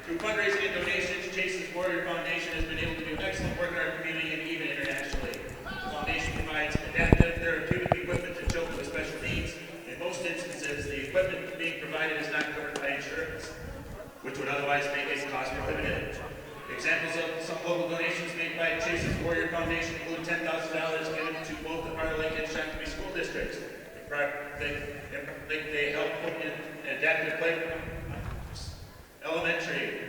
Through fundraising and donations, Chase's Warrior Foundation has been able to do excellent work in our community and even internationally. The foundation provides adaptive therapeutic equipment to children with special needs. In most instances, the equipment being provided is not covered by insurance, which would otherwise make it cost prohibitive. Examples of some local donations made by Chase's Warrior Foundation include $10,000 given to both the Prior Lake and Shakopee school districts. They help put in adaptive elementary.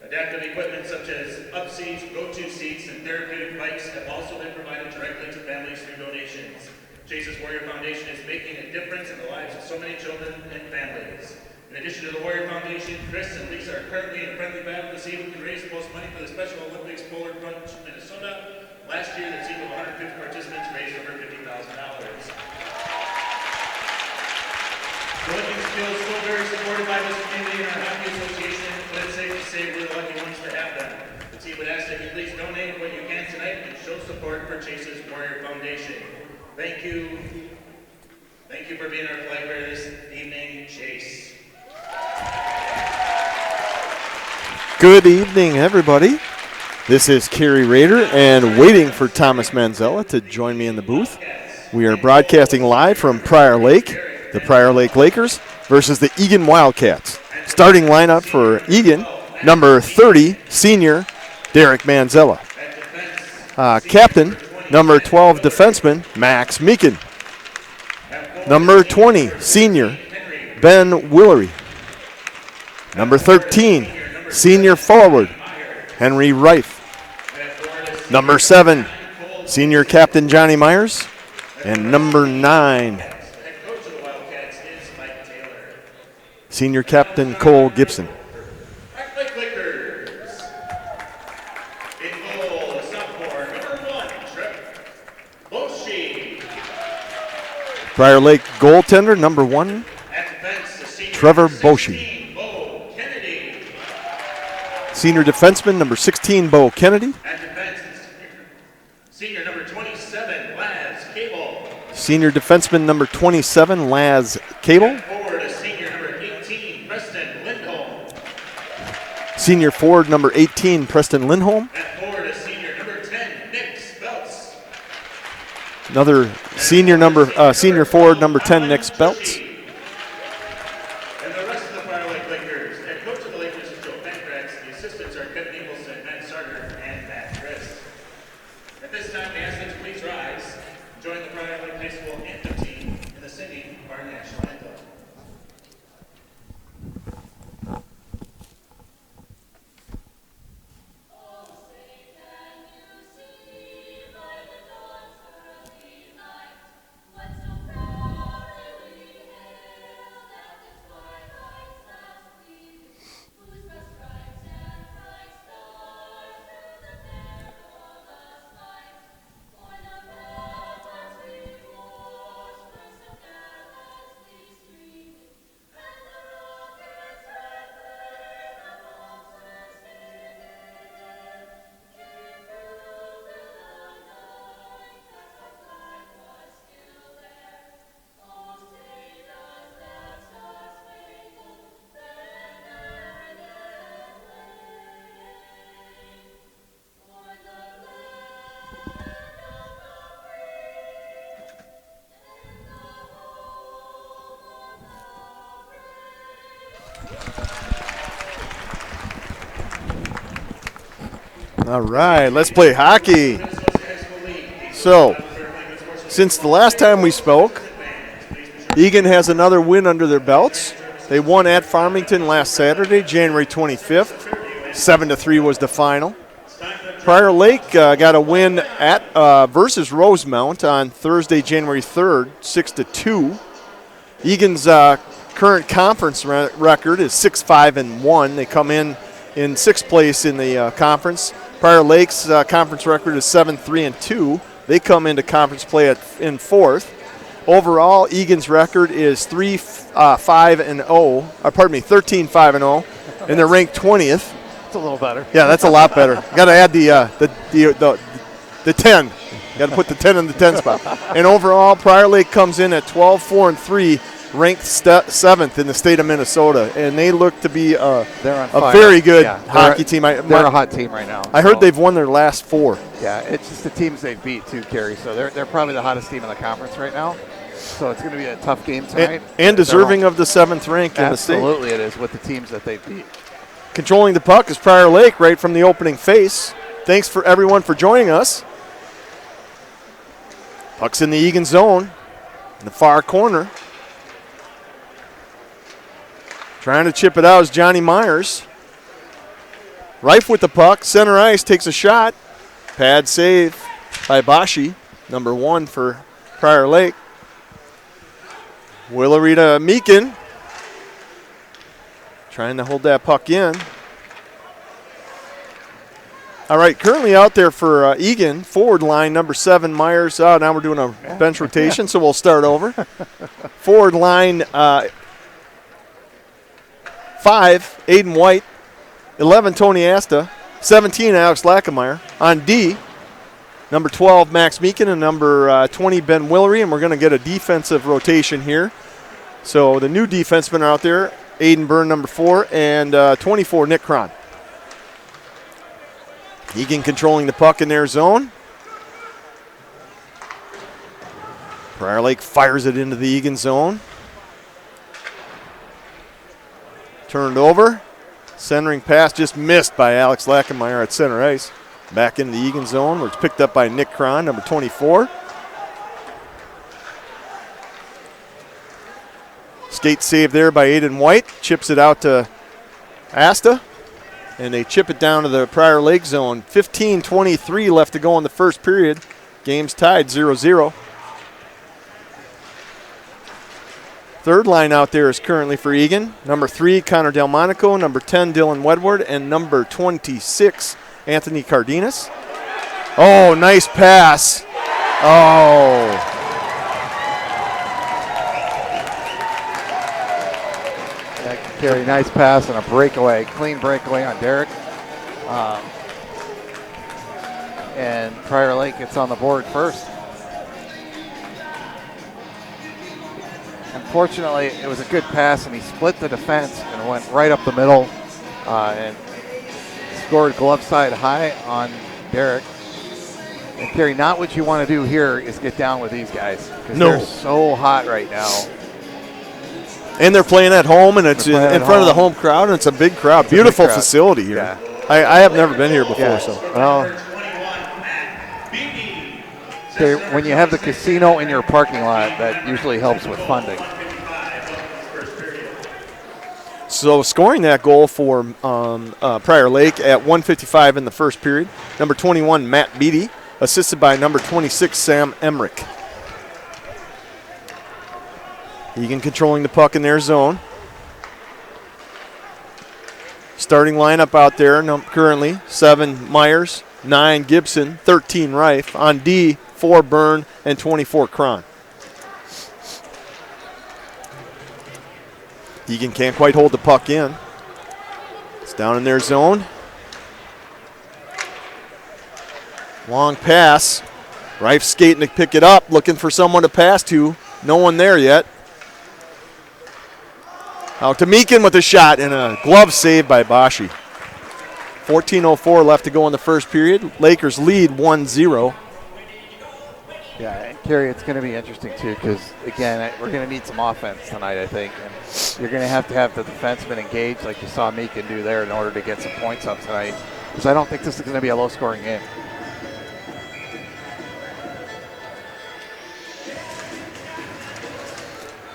Adaptive equipment such as up seats, go-to seats, and therapeutic bikes have also been provided directly to families through donations. Chase's Warrior Foundation is making a difference in the lives of so many children and families. In addition to the Warrior Foundation, Chris and Lisa are currently in a friendly battle to see who can raise the most money for the Special Olympics Polar Plunge, Minnesota. Last year, the team of 150 participants raised over $50,000. The Olympic skills so very supported by this community and our hockey association, but it's safe to say we're the lucky ones to have them. The team would ask that you please donate what you can tonight and show support for Chase's Warrior Foundation. Thank you. Thank you for being our flag bearer this evening, Chase. Good evening, everybody. This is Kerry Rader, and waiting for Thomas Manzella to join me in the booth. We are broadcasting live from Prior Lake, the Prior Lake Lakers versus the Eagan Wildcats. Starting lineup for Eagan, number 30, senior Derek Manzella. Captain, number 12, defenseman Max Meekin. Number 20, senior Ben Willery. Number 13, senior forward Henry Reif. Number 7, senior captain Johnny Myers. And number 9, senior captain Cole Gibson. Prior Lake goaltender, number 1, Trevor Boshi. Senior defenseman, number 16, Bo Kennedy. Senior number 27, Laz Cable. Senior defenseman, number 27, Laz Cable. Forward, senior number 18, Preston Lindholm. Senior forward, number 18, Preston Lindholm. Forward, senior number 10, Nick Speltz. Another senior forward, number 10, Nick Speltz. And the rest of the Prior Lake Lakers. Head coach of the Lakers is Joe Penkrax. The assistants are Kevin Nicholson, Matt Sarger, and Matt Chris. At this time, we ask that you please rise and join the Prior Lake High School anthem team in the singing of our national anthem. All right, let's play hockey. So, since the last time we spoke, Eagan has another win under their belts. They won at Farmington last Saturday, January 25th. 7-3 was the final. Prior Lake got a win at versus Rosemount on Thursday, January 3rd, 6-2. Eagan's current conference record is 6-5-1. They come in sixth place in the conference. Prior Lake's conference record is 7-3-2. They come into conference play in fourth. Overall, Eagan's record is 13-5-0, and they're ranked 20th. That's a little better. Yeah, that's a lot better. Got to add the 10. Got to put the 10 in the 10 spot. And overall, Prior Lake comes in at 12-4-3 ranked 7th in the state of Minnesota, and they look to be They're on a fire. very good Yeah, hockey team. They're a hot team right now. I heard they've won their last 4. Yeah, it's just the teams they've beat too, Kerry. So they're probably the hottest team in the conference right now. So it's going to be a tough game tonight. And deserving of the 7th rank in the state. Absolutely it is with the teams that they beat. Controlling the puck is Prior Lake right from the opening face. Thanks for everyone for joining us. Puck's in the Eagan zone in the far corner. Trying to chip it out is Johnny Myers. Rife with the puck. Center ice takes a shot. Pad save by Bashi, number 1 for Prior Lake. Willery to Meakin. Trying to hold that puck in. All right, currently out there for Eagan, forward line, number 7, Myers. Now we're doing a bench rotation, so we'll start over. Forward line, 5, Aiden White. 11, Tony Asta. 17, Alex Lackemeyer. On D, number 12, Max Meakin, and number 20, Ben Willery. And we're going to get a defensive rotation here. So the new defensemen are out there. Aiden Byrne, number 4, and 24, Nick Cron. Eagan controlling the puck in their zone. Prior Lake fires it into the Eagan zone. Turned over. Centering pass just missed by Alex Lackemeyer at center ice. Back into the Eagan zone where it's picked up by Nick Cron, number 24. Skate save there by Aiden White. Chips it out to Asta. And they chip it down to the Prior Lake zone. 15:23 left to go in the first period. Game's tied 0-0. Third line out there is currently for Eagan. Number 3, Connor Delmonico. Number 10, Dylan Wedward. And number 26, Anthony Cardenas. Oh, nice pass. Oh. Kerry, nice pass and a breakaway, clean breakaway on Derek. And Prior Lake gets on the board first. Unfortunately, it was a good pass, and he split the defense and went right up the middle and scored glove side high on Derek. And Kerry, not what you want to do here is get down with these guys because they're so hot right now. And they're playing at home, and it's in front of the home crowd, and it's a big crowd. Beautiful facility here. Yeah. I have never been here before. Yeah. So. Well, when you have the casino in your parking lot, that usually helps with funding. So scoring that goal for Prior Lake at 1:55 in the first period, number 21, Matt Beatty, assisted by number 26, Sam Emmerich. Eagan controlling the puck in their zone. Starting lineup out there currently, 7 Myers, 9 Gibson, 13 Rife. On D, 4 Byrne, and 24 Cron. Eagan can't quite hold the puck in. It's down in their zone. Long pass. Rife skating to pick it up, looking for someone to pass to. No one there yet. Out to Meakin with a shot and a glove save by Bashi. 14:04 left to go in the first period. Lakers lead 1-0. Yeah, and Kerry, it's going to be interesting too because, again, we're going to need some offense tonight, I think. And you're going to have the defensemen engaged like you saw Meakin do there in order to get some points up tonight because I don't think this is going to be a low-scoring game.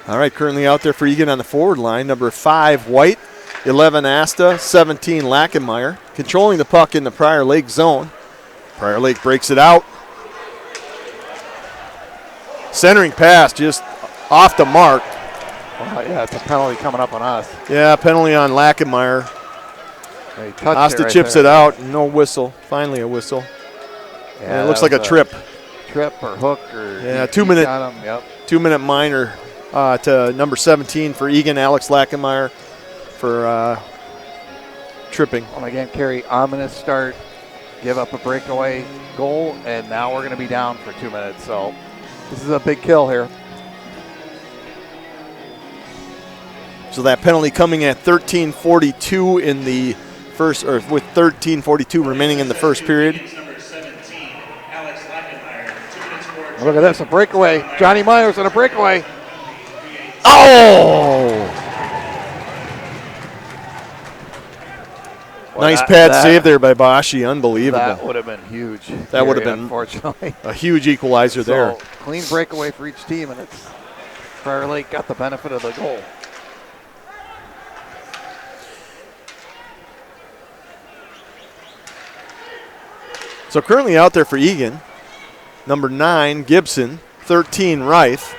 All right, currently out there for Eagan on the forward line, number 5, White, 11, Asta, 17, Lackemeyer, controlling the puck in the Prior Lake zone. Prior Lake breaks it out. Centering pass just off the mark. Yeah, it's a penalty coming up on us. Yeah, penalty on Lackemeyer. Asta chips it out, no whistle. Finally a whistle. Yeah, it looks like a trip. Trip or hook or 2-minute. Yep. 2-minute minor. To number 17 for Eagan, Alex Lackemeyer for tripping. Well, again, Kerry, ominous start, give up a breakaway goal, and now we're going to be down for 2 minutes. So this is a big kill here. So that penalty coming at 13:42 in the first, or with 13:42 remaining in the first period. Look at this, a breakaway. Johnny Myers on a breakaway. Oh! Well, nice pad save there by Bashi. That Unbelievable. would have been huge. That would have been, unfortunately, a huge equalizer there. Clean breakaway for each team, and it's Prior Lake got the benefit of the goal. So currently out there for Eagan, number 9, Gibson, 13, Reif,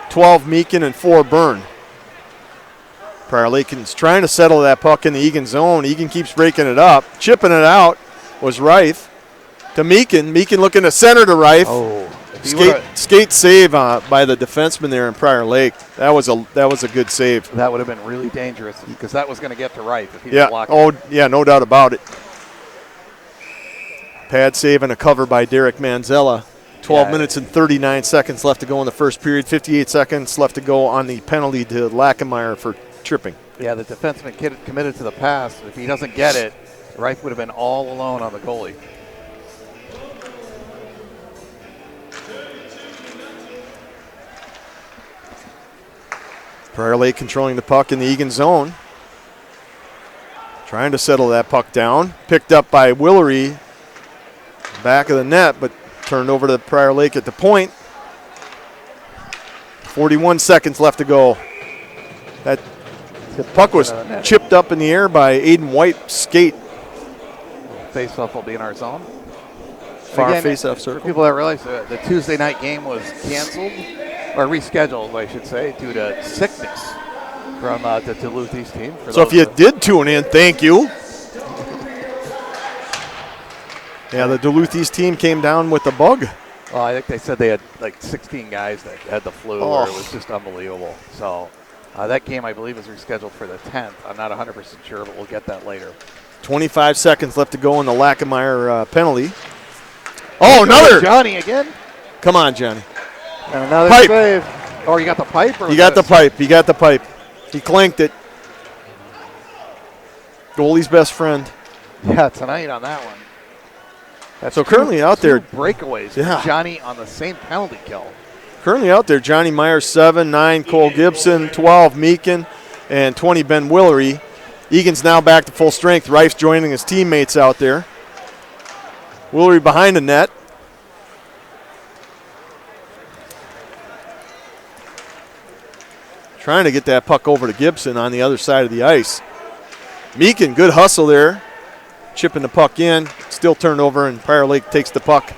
12, Meakin, and 4, Byrne. Prior Lake's trying to settle that puck in the Eagan zone. Eagan keeps breaking it up. Chipping it out was Reif to Meakin. Meakin looking to center to Reif. Oh, skate save by the defenseman there in Prior Lake. That was a good save. That would have been really dangerous because that was going to get to Reif if he Yeah. blocked Oh, yeah, no doubt about it. Pad save and a cover by Derek Manzella. 12 minutes and 39 seconds left to go in the first period. 58 seconds left to go on the penalty to Lachenmeyer for tripping. Yeah, the defenseman committed to the pass. If he doesn't get it, Reif would have been all alone on the goalie. Prior Lake controlling the puck in the Eagan zone. Trying to settle that puck down. Picked up by Willery. Back of the net, but turned over to Prior Lake at the point. 41 seconds left to go. The puck was chipped up in the air by Aiden White. Skate. Face-off will be in our zone. Far face-off circle. People that realize the Tuesday night game was canceled, or rescheduled, I should say, due to sickness from the Duluth East team. So if you did tune in, thank you. Yeah, the Duluth East team came down with the bug. Well, I think they said they had like 16 guys that had the flu, or it was just unbelievable. So that game, I believe, is rescheduled for the 10th. I'm not 100% sure, but we'll get that later. 25 seconds left to go in the Lachenmeyer penalty. Oh, another! Johnny again? Come on, Johnny. And another pipe. save. Oh, you got the pipe? Or You got the pipe. You got the pipe. He clanked it. Goalie's best friend. Yeah, tonight on that one. That's so currently out there. Breakaways. Yeah. Johnny on the same penalty kill. Currently out there, Johnny Myers 7, 9 Cole Gibson, 12 Meakin, and 20 Ben Willery. Egan's now back to full strength. Reif's joining his teammates out there. Willery behind the net. Trying to get that puck over to Gibson on the other side of the ice. Meakin, good hustle there. Chipping the puck in. Still turned over, and Prior Lake takes the puck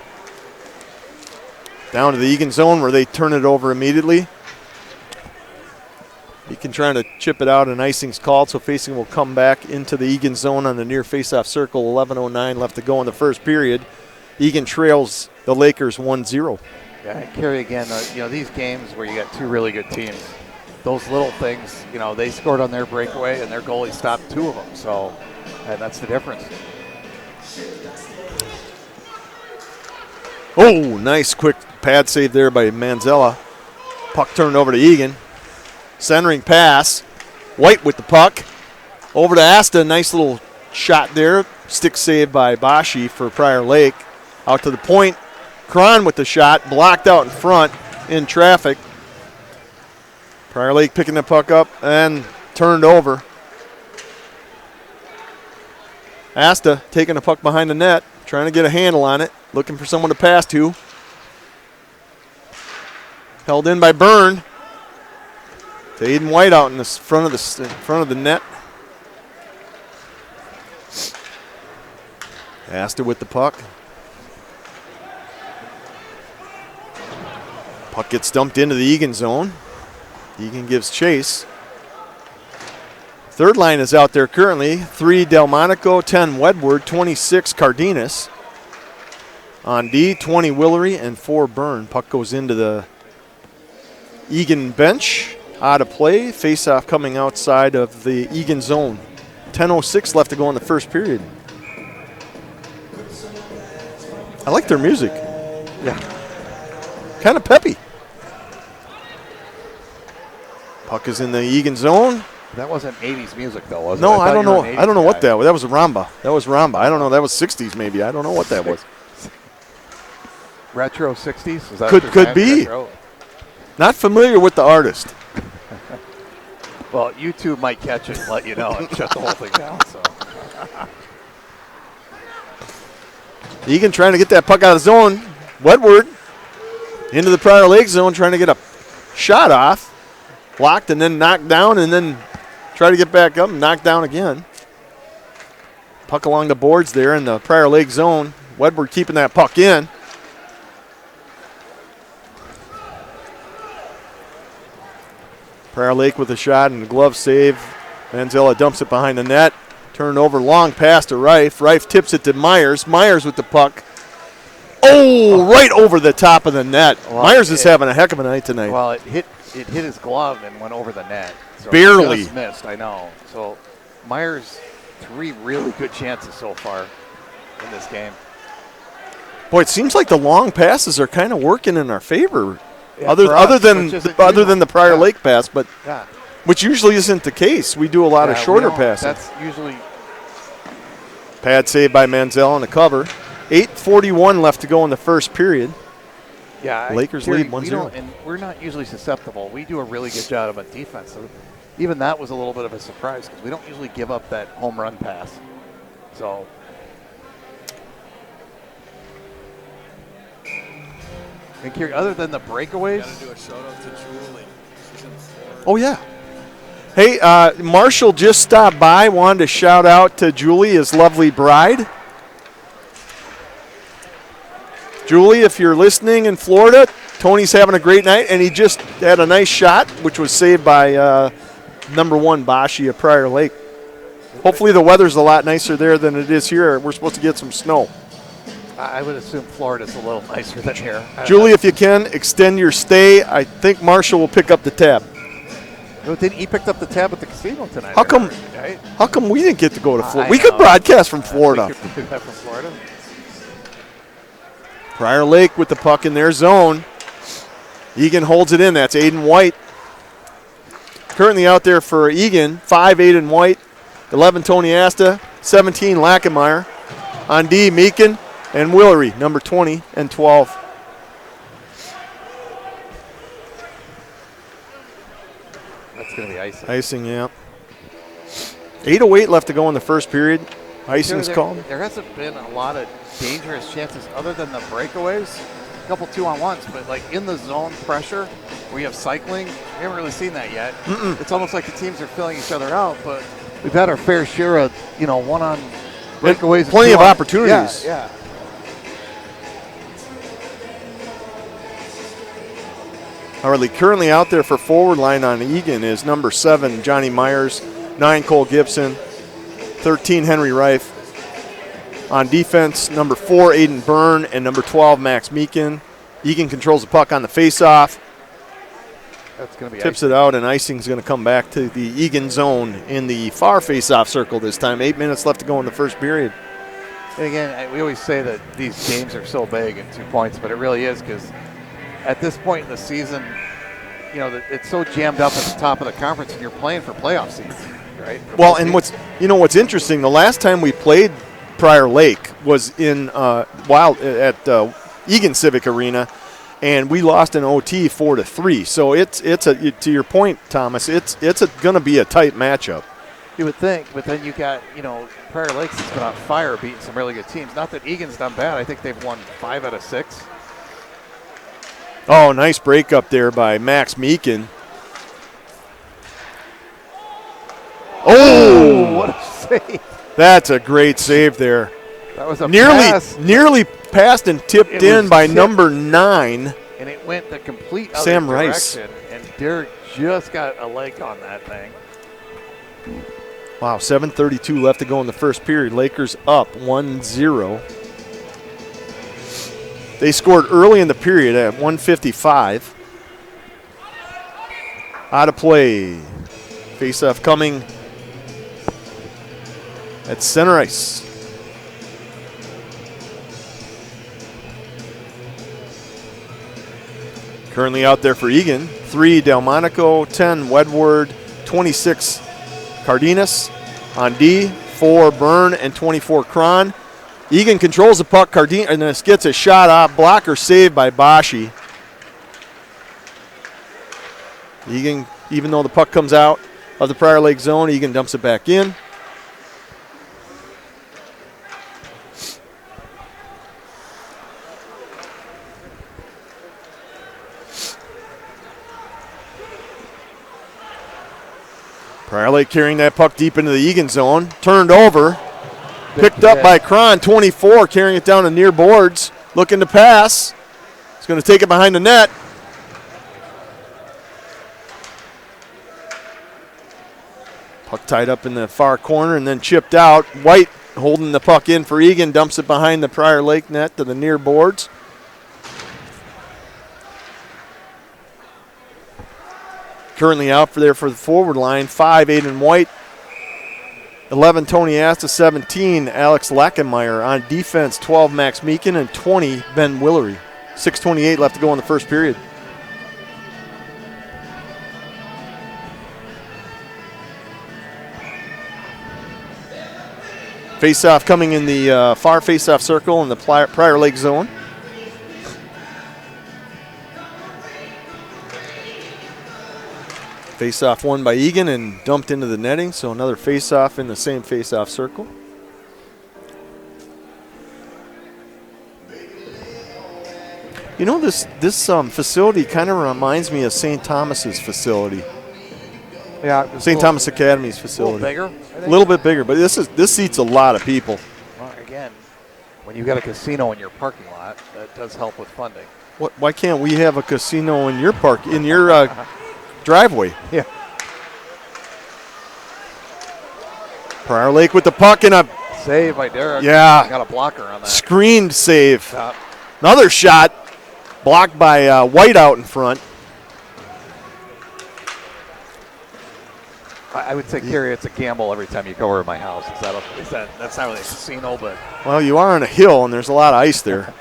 down to the Eagan zone where they turn it over immediately. Meakin trying to chip it out, and icing's called, so facing will come back into the Eagan zone on the near faceoff circle. 11:09 left to go in the first period. Eagan trails the Lakers 1-0. Yeah, and Kerry, again, these games where you got two really good teams, those little things, they scored on their breakaway and their goalie stopped two of them. So, and that's the difference. Oh, nice quick pad save there by Manzella. Puck turned over to Eagan. Centering pass. White with the puck. Over to Asta. Nice little shot there. Stick save by Bashi for Prior Lake. Out to the point. Cron with the shot. Blocked out in front in traffic. Prior Lake picking the puck up and turned over. Asta taking the puck behind the net. Trying to get a handle on it. Looking for someone to pass to. Held in by Byrne. To Aiden White out in the front of the net. Asta with the puck. Puck gets dumped into the Eagan zone. Eagan gives chase. Third line is out there currently. 3 Delmonico, 10 Wedward, 26 Cardenas. On D, 20 Willery, and 4 Byrne. Puck goes into the Eagan bench. Out of play. Face-off coming outside of the Eagan zone. 10:06 left to go in the first period. I like their music. Yeah. Kind of peppy. Puck is in the Eagan zone. That wasn't 80s music, though, was it? No, I don't know. I I don't know what that was. That was Ramba. I don't know. That was 60s maybe. I don't know what that was. Retro 60s? Is that Could be. Retro? Not familiar with the artist. Well, YouTube might catch it and let you know and shut the whole thing down. So. Eagan trying to get that puck out of the zone. Wedward into the Prior Lake zone, trying to get a shot off. Blocked and then knocked down, and then try to get back up and knock down again. Puck along the boards there in the Prior Lake zone. Wedward keeping that puck in. Prior Lake with a shot and a glove save. Manzella dumps it behind the net. Turned over, long pass to Reif. Reif tips it to Myers. Myers with the puck. Oh, right over the top of the net. Well, Myers is having a heck of a night tonight. Well, it hit his glove and went over the net. So Barely. Just missed, I know. So Myers, 3 really good chances so far in this game. Boy, it seems like the long passes are kind of working in our favor. Yeah, other for us, than which isn't other than usual. the Prior Yeah. Lake pass, but Yeah. which usually isn't the case. We do a lot of Yeah, we shorter don't- passing. That's usually Pad save by Manziel on the cover. 8:41 left to go in the first period. Lakers lead 1-0. And we're not usually susceptible. We do a really good job on defense. So even that was a little bit of a surprise because we don't usually give up that home run pass. So. And Kerry, other than the breakaways, Got to do a shout out to Julie. She's in Florida. Oh, yeah. Hey, Marshall just stopped by. Wanted to shout out to Julie, his lovely bride. Julie, if you're listening in Florida, Tony's having a great night, and he just had a nice shot, which was saved by number 1 Bashi of Prior Lake. Hopefully the weather's a lot nicer there than it is here. We're supposed to get some snow. I would assume Florida's a little nicer than here. Julie, if you can, extend your stay. I think Marshall will pick up the tab. Didn't he pick up the tab at the casino tonight? How come? Right? How come we didn't get to go to Florida? I We could know. broadcast from Florida. We could do that from Florida. Prior Lake with the puck in their zone. Eagan holds it in. That's Aiden White. Currently out there for Eagan, 5 Aiden White, 11 Tony Asta, 17 Lackenmeyer. On D, Meekin and Willery, number 20 and 12. That's going to be icing. Icing, yeah. 8:08 left to go in the first period. Icing's There- called. There hasn't been a lot of dangerous chances other than the breakaways. A couple 2-on-1s, but like in the zone pressure where you have cycling, we haven't really seen that yet. It's almost like the teams are filling each other out, but we've had our fair share of, one-on breakaways. and Plenty of 2-on. opportunities. Yeah. Currently out there for forward line on Eagan is number 7, Johnny Myers, 9, Cole Gibson, 13, Henry Reif. On defense, number 4, Aiden Byrne, and number 12, Max Meekin. Eagan controls the puck on the faceoff, That's going to be tips icing. it out, and icing's going to come back to the Eagan zone in the far faceoff circle this time. 8 minutes left to go in the first period. And again, we always say that these games are so big at 2 points, but it really is because at this point in the season, it's so jammed up at the top of the conference, and you're playing for playoff seeds, right? Well, and what's interesting, the last time we played Prior Lake was in at Eagan Civic Arena, and we lost in OT 4-3. So it's to your point, Thomas. It's going to be a tight matchup. You would think, but then you got Prior Lakes has been on fire, beating some really good teams. Not that Egan's done bad. I think they've won 5 out of 6. Oh, nice break up there by Max Meekin. Oh, What a save! that's a great save there. That was a pass, Nearly passed and tipped It in was by tipped. number 9. and it went the complete other Sam Rice. direction. And Derek just got a leg on that thing. Wow, 7:32 left to go in the first period. Lakers up 1-0. They scored early in the period at 1:55. Out of play. Faceoff coming at center ice. Currently out there for Eagan, 3 Delmonico, 10 Wedward, 26 Cardenas on D, 4 Byrne, and 24 Cron. Eagan controls the puck. Cardenas gets a shot off. Blocker saved by Bashi. Eagan, even though the puck comes out of the Prior Lake zone, Eagan dumps it back in. Prior Lake carrying that puck deep into the Eagan zone. Turned over. Picked up by Cron, 24, carrying it down to near boards. Looking to pass. He's going to take it behind the net. Puck tied up in the far corner and then chipped out. White holding the puck in for Eagan. Dumps it behind the Prior Lake net to the near boards. Currently out for the forward line, 5 Aiden White, 11 Tony Asta, 17 Alex Lackenmeyer. On defense, 12 Max Meekin and 20 Ben Willery. 6:28 left to go in the first period. Face-off coming in the far face-off circle in the Prior Lake zone. Face-off won by Eagan and dumped into the netting, so another face-off in the same face-off circle. You know, this facility kind of reminds me of St. Thomas's facility. Yeah, St. Thomas Academy's facility. A little bigger? A little bit bigger, but this seats a lot of people. Well, again, when you got a casino in your parking lot, that does help with funding. Why can't we have a casino in your driveway? Yeah. Prior Lake with the puck and a Save by Derek. Yeah. Got a blocker on that. screened save. Top. Another shot blocked by White out in front. I would say, Kerry, it's a gamble every time you go over to my house. That's not really a casino, but Well, you are on a hill and there's a lot of ice there.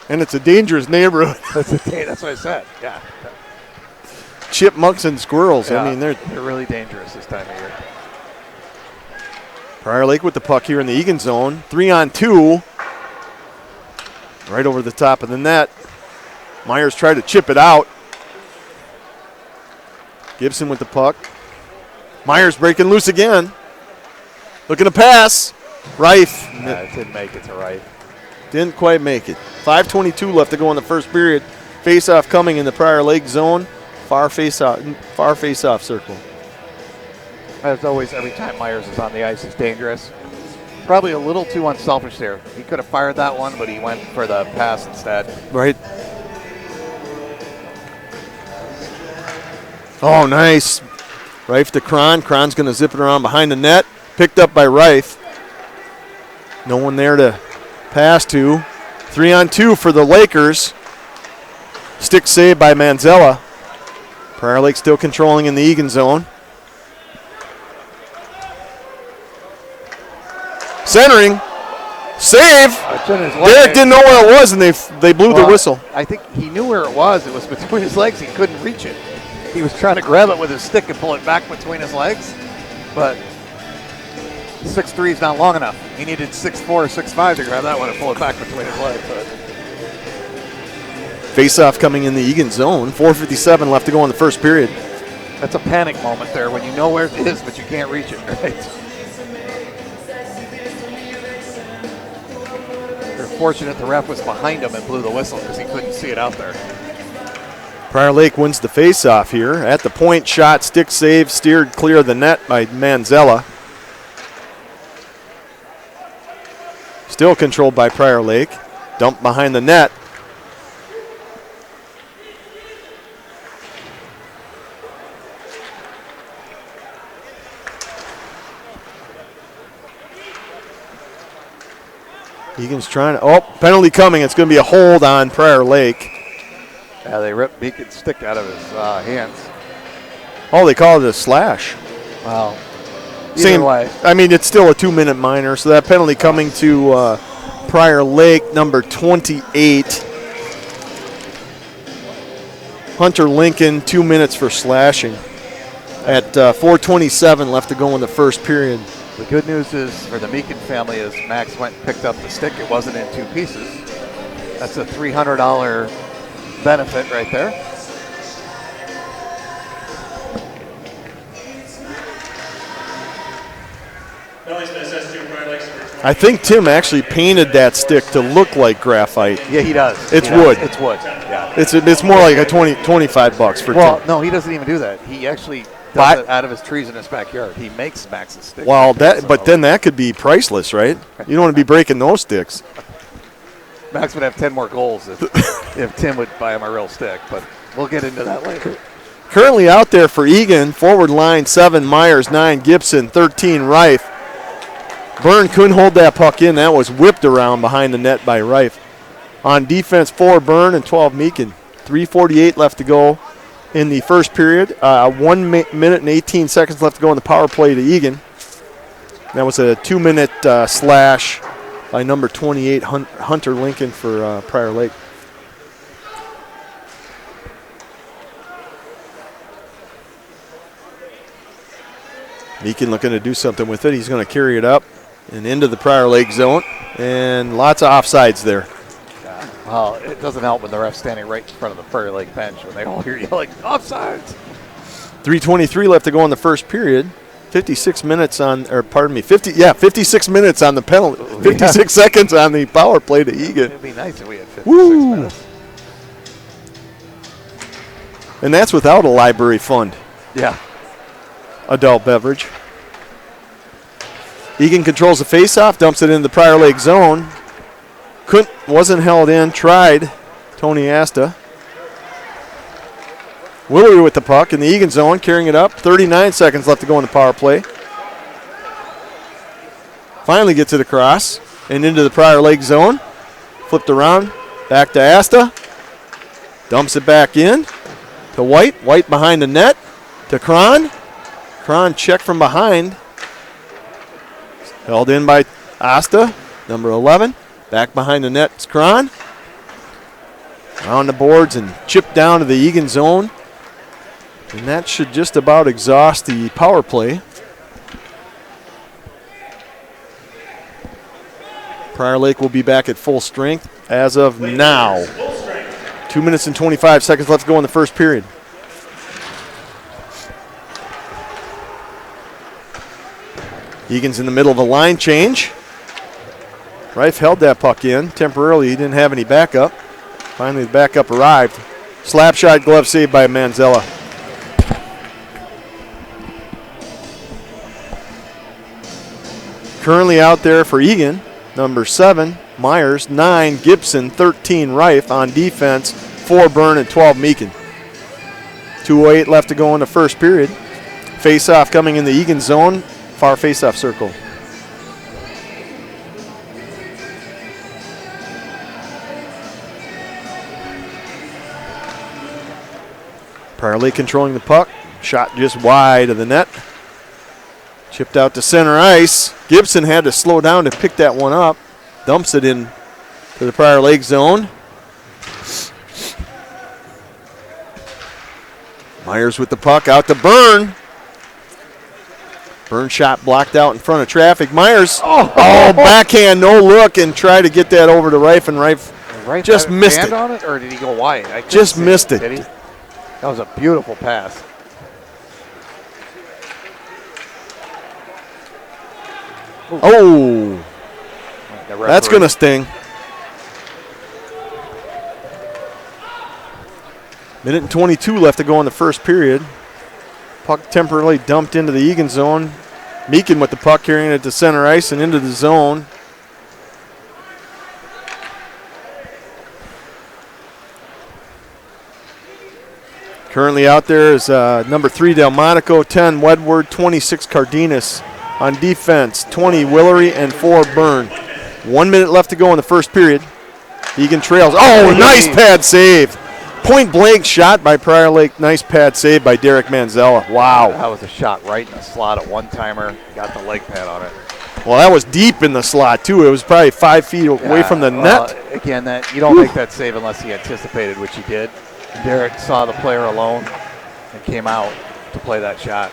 And it's a dangerous neighborhood. that's what I said. Yeah. Chipmunks and squirrels. Yeah, I mean, they're really dangerous this time of year. Prior Lake with the puck here in the Eagan zone. 3-on-2. Right over the top of the net. Myers tried to chip it out. Gibson with the puck. Myers breaking loose again. Looking to pass. Rife. It didn't make it to right. Didn't quite make it. 5:22 left to go in the first period. Face-off coming in the Prior Lake zone. Far face-off circle. As always, every time Myers is on the ice, it's dangerous. Probably a little too unselfish there. He could have fired that one, but he went for the pass instead. Right. Oh, nice. Rife to Cron. Cron's going to zip it around behind the net. Picked up by Rife. No one there to pass to. 3-on-2 for the Lakers. Stick save by Manzella. Prior Lake still controlling in the Eagan zone. Centering. Save. Derek didn't know where it was, and they blew the whistle. I think he knew where it was. It was between his legs. He couldn't reach it. He was trying to grab it with his stick and pull it back between his legs, but 6'3" is not long enough. He needed 6'4" or 6'5" to grab that one and pull it back between his legs. But face-off coming in the Eagan zone. 4:57 left to go in the first period. that's a panic moment there when you know where it is, but you can't reach it, right? You're fortunate the ref was behind him and blew the whistle because he couldn't see it out there. Prior Lake wins the face-off here. At the point, shot, stick save, steered clear of the net by Manzella. Still controlled by Prior Lake. Dumped behind the net. Eagan's trying to, penalty coming. It's going to be a hold on Prior Lake. Yeah, they ripped Beacon's stick out of his hands. Oh, they call it a slash. Wow. Same way. I mean, it's still a 2-minute minor, so that penalty coming to Prior Lake, number 28. Hunter Lincoln, 2 minutes for slashing. at 4:27 left to go in the first period. The good news is for the Meakin family is Max went and picked up the stick. It wasn't in 2 pieces. That's a $300 benefit right there. Penalty's been assessed to Prior Lakes for 20. I think Tim actually painted that stick to look like graphite. Yeah, he does. It's He does. wood. It's wood. Yeah. It's more like a 25 bucks for Well, Tim. no, he doesn't even do that. He actually does But- it out of his trees in his backyard. He makes Max's stick. Well, but then that could be priceless, right? You don't want to be breaking those sticks. Max would have 10 more goals if Tim would buy him a real stick, but we'll get into that later. Currently out there for Eagan, forward line 7 Myers, 9 Gibson, 13 Reif. Byrne couldn't hold that puck in. That was whipped around behind the net by Reif. On defense, 4 Byrne and 12 Meakin. 3:48 left to go in the first period. 1 minute and 18 seconds left to go in the power play to Eagan. That was a 2-minute slash by number 28, Hunter Lincoln for Prior Lake. Meakin looking to do something with it. He's going to carry it up and into the Prior Lake zone. And lots of offsides there. Well, it doesn't help when the ref's standing right in front of the Prairie Lake bench when they all hear yelling, offsides. 3:23 left to go in the first period. 56 minutes on, or pardon me, 56 minutes on the penalty. 56 seconds on the power play to Eagan. It'd be nice if we had 56 Woo. minutes. And that's without a library fund. Yeah. Adult beverage. Eagan controls the faceoff, dumps it into the Prior Lake zone. Wasn't held in, tried Tony Asta. Willery with the puck in the Eagan zone, carrying it up. 39 seconds left to go in the power play. Finally gets it across and into the Prior Lake zone. Flipped around, back to Asta. Dumps it back in to White. White behind the net to Cron. Cron checked from behind. Held in by Asta, number 11. Back behind the net is Cron. Around the boards and chipped down to the Eagan zone. And that should just about exhaust the power play. Prior Lake will be back at full strength as of now. 2 minutes and 25 seconds left to go in the first period. Egan's in the middle of a line change. Reif held that puck in temporarily. He didn't have any backup. Finally, the backup arrived. Slap shot, glove saved by Manzella. Currently out there for Eagan, number 7, Myers, 9, Gibson, 13, Reif. On defense, 4 Byrne and 12 Meakin. 2:08 left to go in the first period. Face-off coming in the Eagan zone, far face-off circle. Prior Lake controlling the puck. Shot just wide of the net. Chipped out to center ice. Gibson had to slow down to pick that one up. Dumps it in to the Prior Lake zone. Myers with the puck out to Byrne. Byrne shot blocked out in front of traffic. Myers, backhand, no look, and try to get that over to Reif, and Reif just missed it. On it, or did he go wide? I couldn't Just see missed it. Did he? That was a beautiful pass. Oh, The that's referee- going to sting. Minute and 22 left to go in the first period. Puck temporarily dumped into the Eagan zone. Meakin with the puck carrying it to center ice and into the zone. Currently out there is number 3 Delmonico, 10 Wedward, 26 Cardenas. On defense, 20 Willery and 4 Byrne. 1 minute left to go in the first period. Eagan trails. Oh, nice pad save. Point blank shot by Prior Lake. Nice pad save by Derek Manzella. Wow. That was a shot right in the slot, a one-timer. Got the leg pad on it. Well, that was deep in the slot, too. It was probably 5 feet away from the net. Again, that you don't make that save unless he anticipated, which he did. Derek saw the player alone and came out. to play that shot.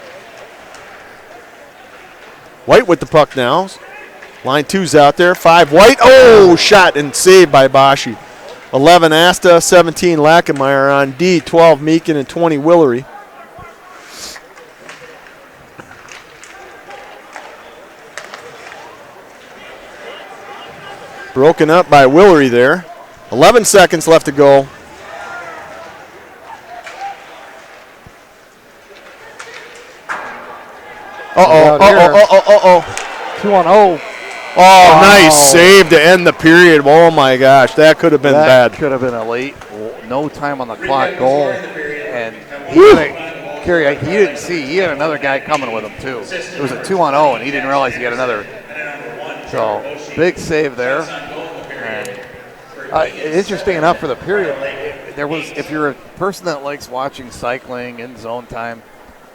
White with the puck now. Line 2's out there. 5 White. Oh, shot and saved by Bashi. 11 Asta, 17 Lackemeyer on D, 12 Meekin, and 20 Willery. Broken up by Willery there. 11 seconds left to go. Uh-oh. 2-on-0. Oh, wow. Nice save to end the period. Oh, my gosh. That could have been bad. That could have been a late, no time on the clock goal. And Kerry, he didn't see. He had another guy coming with him, too. It was a 2-on-0, and he didn't realize he had another. So, big save there. And interesting enough for the period, there was, if you're a person that likes watching cycling in zone time,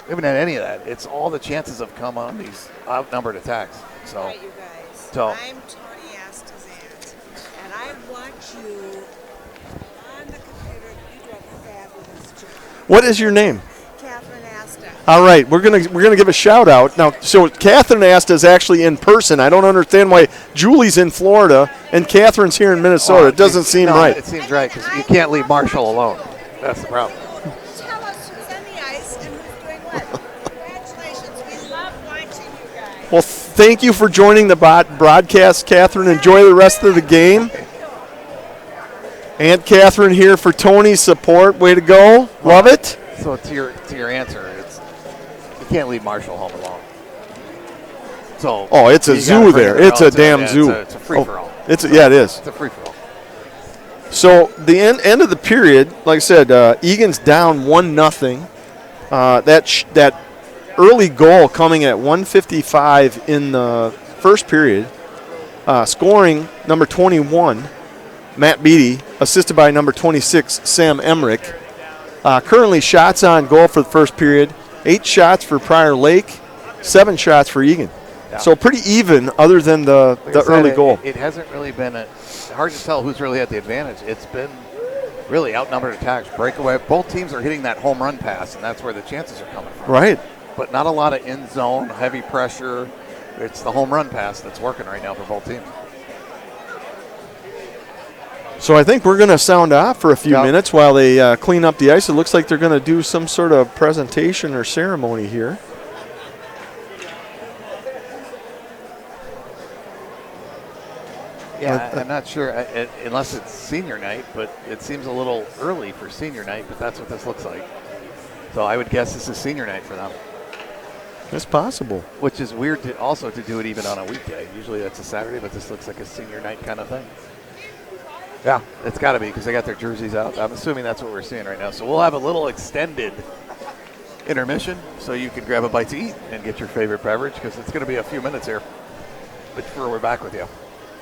we haven't had any of that. It's all the chances have come on these outnumbered attacks. So. Right, you guys. So, I'm Tony Asta's aunt, and I watch you on the computer. You do a fabulous job. What is your name? Catherine Asta. All right, we're gonna give a shout out now. So Catherine Asta is actually in person. I don't understand why Julie's in Florida and Catherine's here in Minnesota. It doesn't seem right. It seems right because you can't leave Marshall alone. That's the problem. Tell us who's on the ice and who's doing what. Congratulations. We love watching you guys. Well, thank you for joining the broadcast, Catherine. Enjoy the rest of the game. Aunt Catherine here for Tony's support. Way to go. Love it. So to your answer, it's you can't leave Marshall home alone. So it's a zoo there. It's a damn zoo. It's a free for all. It is. It's a free for all. So the end of the period, like I said, Eagan's down 1-0. That early goal coming at 1:55 in the first period. Scoring number 21, Matt Beattie, assisted by number 26, Sam Emmerich. Currently shots on goal for the first period. 8 shots for Prior Lake, 7 shots for Eagan. Yeah. So pretty even other than the early goal. It hasn't really been hard to tell who's really had the advantage. It's been really outnumbered attacks, breakaway. Both teams are hitting that home run pass, and that's where the chances are coming from. Right. But not a lot of in zone, heavy pressure. It's the home run pass that's working right now for both teams. So I think we're going to sound off for a few minutes while they clean up the ice. It looks like they're going to do some sort of presentation or ceremony here. Yeah, I'm not sure, unless it's senior night, but it seems a little early for senior night, but that's what this looks like. So I would guess this is senior night for them. It's possible. Which is weird to do it even on a weekday. Usually that's a Saturday, but this looks like a senior night kind of thing. Yeah, it's got to be because they got their jerseys out. I'm assuming that's what we're seeing right now. So we'll have a little extended intermission so you can grab a bite to eat and get your favorite beverage because it's going to be a few minutes here before we're back with you.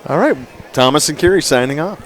All right, Thomas and Kerry signing off.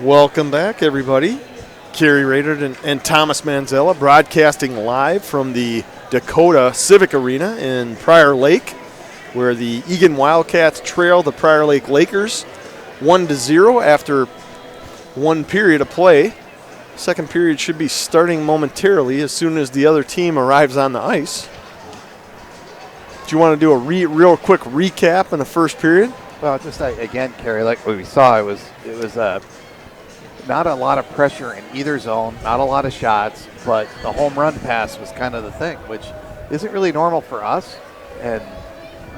Welcome back, everybody. Kerry Rader and Thomas Manzella broadcasting live from the Dakota Civic Arena in Prior Lake, where the Eagan Wildcats trail the Prior Lake Lakers 1-0 after one period of play. Second period should be starting momentarily as soon as the other team arrives on the ice. Do you want to do a real quick recap in the first period? Well, just again, Kerry, like what we saw, it was not a lot of pressure in either zone, not a lot of shots, but the home run pass was kind of the thing, which isn't really normal for us, and